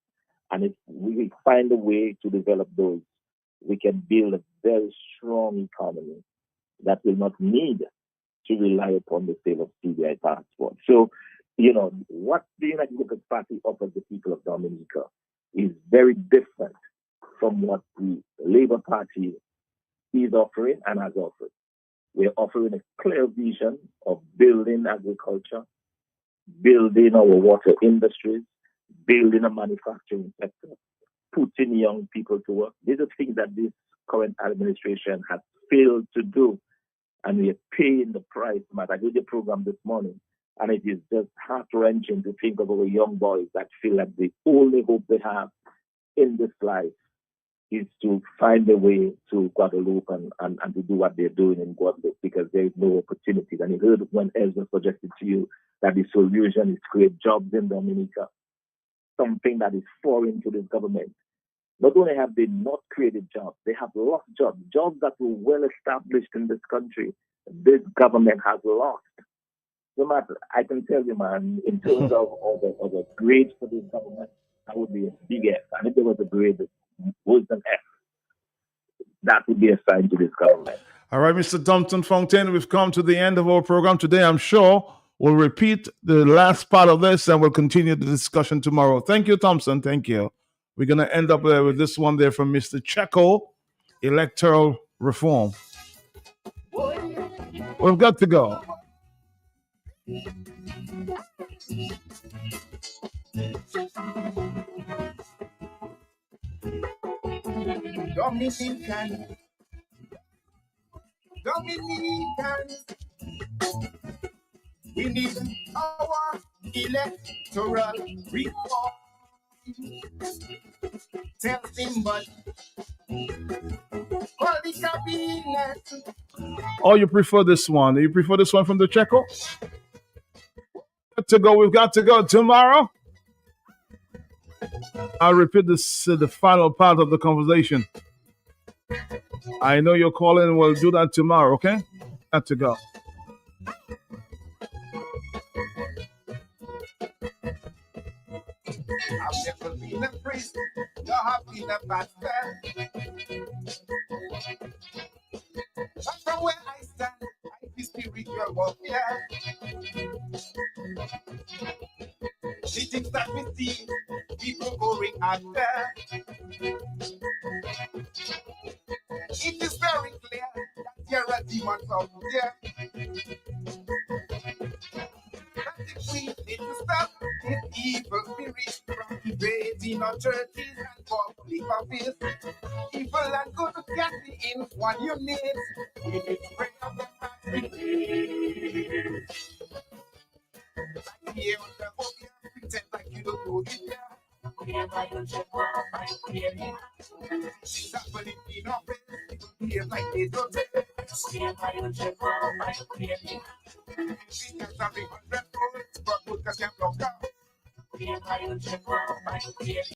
And if we find a way to develop those, we can build a very strong economy that will not need to rely upon the sale of CBI passport. So, what the United Workers' Party offers the people of Dominica is very different from what the Labour Party is offering and has offered. We're offering a clear vision of building agriculture, building our water industries, building a manufacturing sector, putting young people to work. These are things that this current administration has failed to do, and we are paying the price. I did the program this morning, and it is just heart-wrenching to think of our young boys that feel like the only hope they have in this life is to find a way to Guadeloupe and to do what they're doing in Guadeloupe because there is no opportunities. And you heard when Ezra suggested to you that the solution is to create jobs in Dominica, something that is foreign to this government. Not only have they not created jobs, they have lost jobs that were well established in this country. This government has lost. No matter, I can tell you, man, in terms of the grades for this government, that would be a big F. And if there was a grade worse than F, that would be assigned to this government. All right, Mr. Thompson Fontaine, we've come to the end of our program today. I'm sure we'll repeat the last part of this and we'll continue the discussion tomorrow. Thank you, Thompson. Thank you. We're going to end up with this one there from Mr. Checo, electoral reform. We've got to go. Dominicans, we need our electoral reform. Tell somebody, all the cabinet. Oh, you prefer this one? You prefer this one from the Checo? We've got to go tomorrow. I'll repeat this the final part of the conversation. I know you're calling. We'll do that tomorrow, okay? Got to go. I've never been a priest, nor have been a pastor. But from where I stand, I feel spiritual warfare. The things that we see, people going And it is very clear that there are demons out there. That if we need to stop this evil spirit from invading our churches and public office, evil and good can be in one unit. We need to bring up the vaccination. Like here on the phobia, pretend like you don't know it there. Whenever you check out my theory, things happening in our face, people behave like they don't take it. Whenever you check out my theory, fingers are big 100 bullets, but good cause can't block out. Whenever you check out my theory.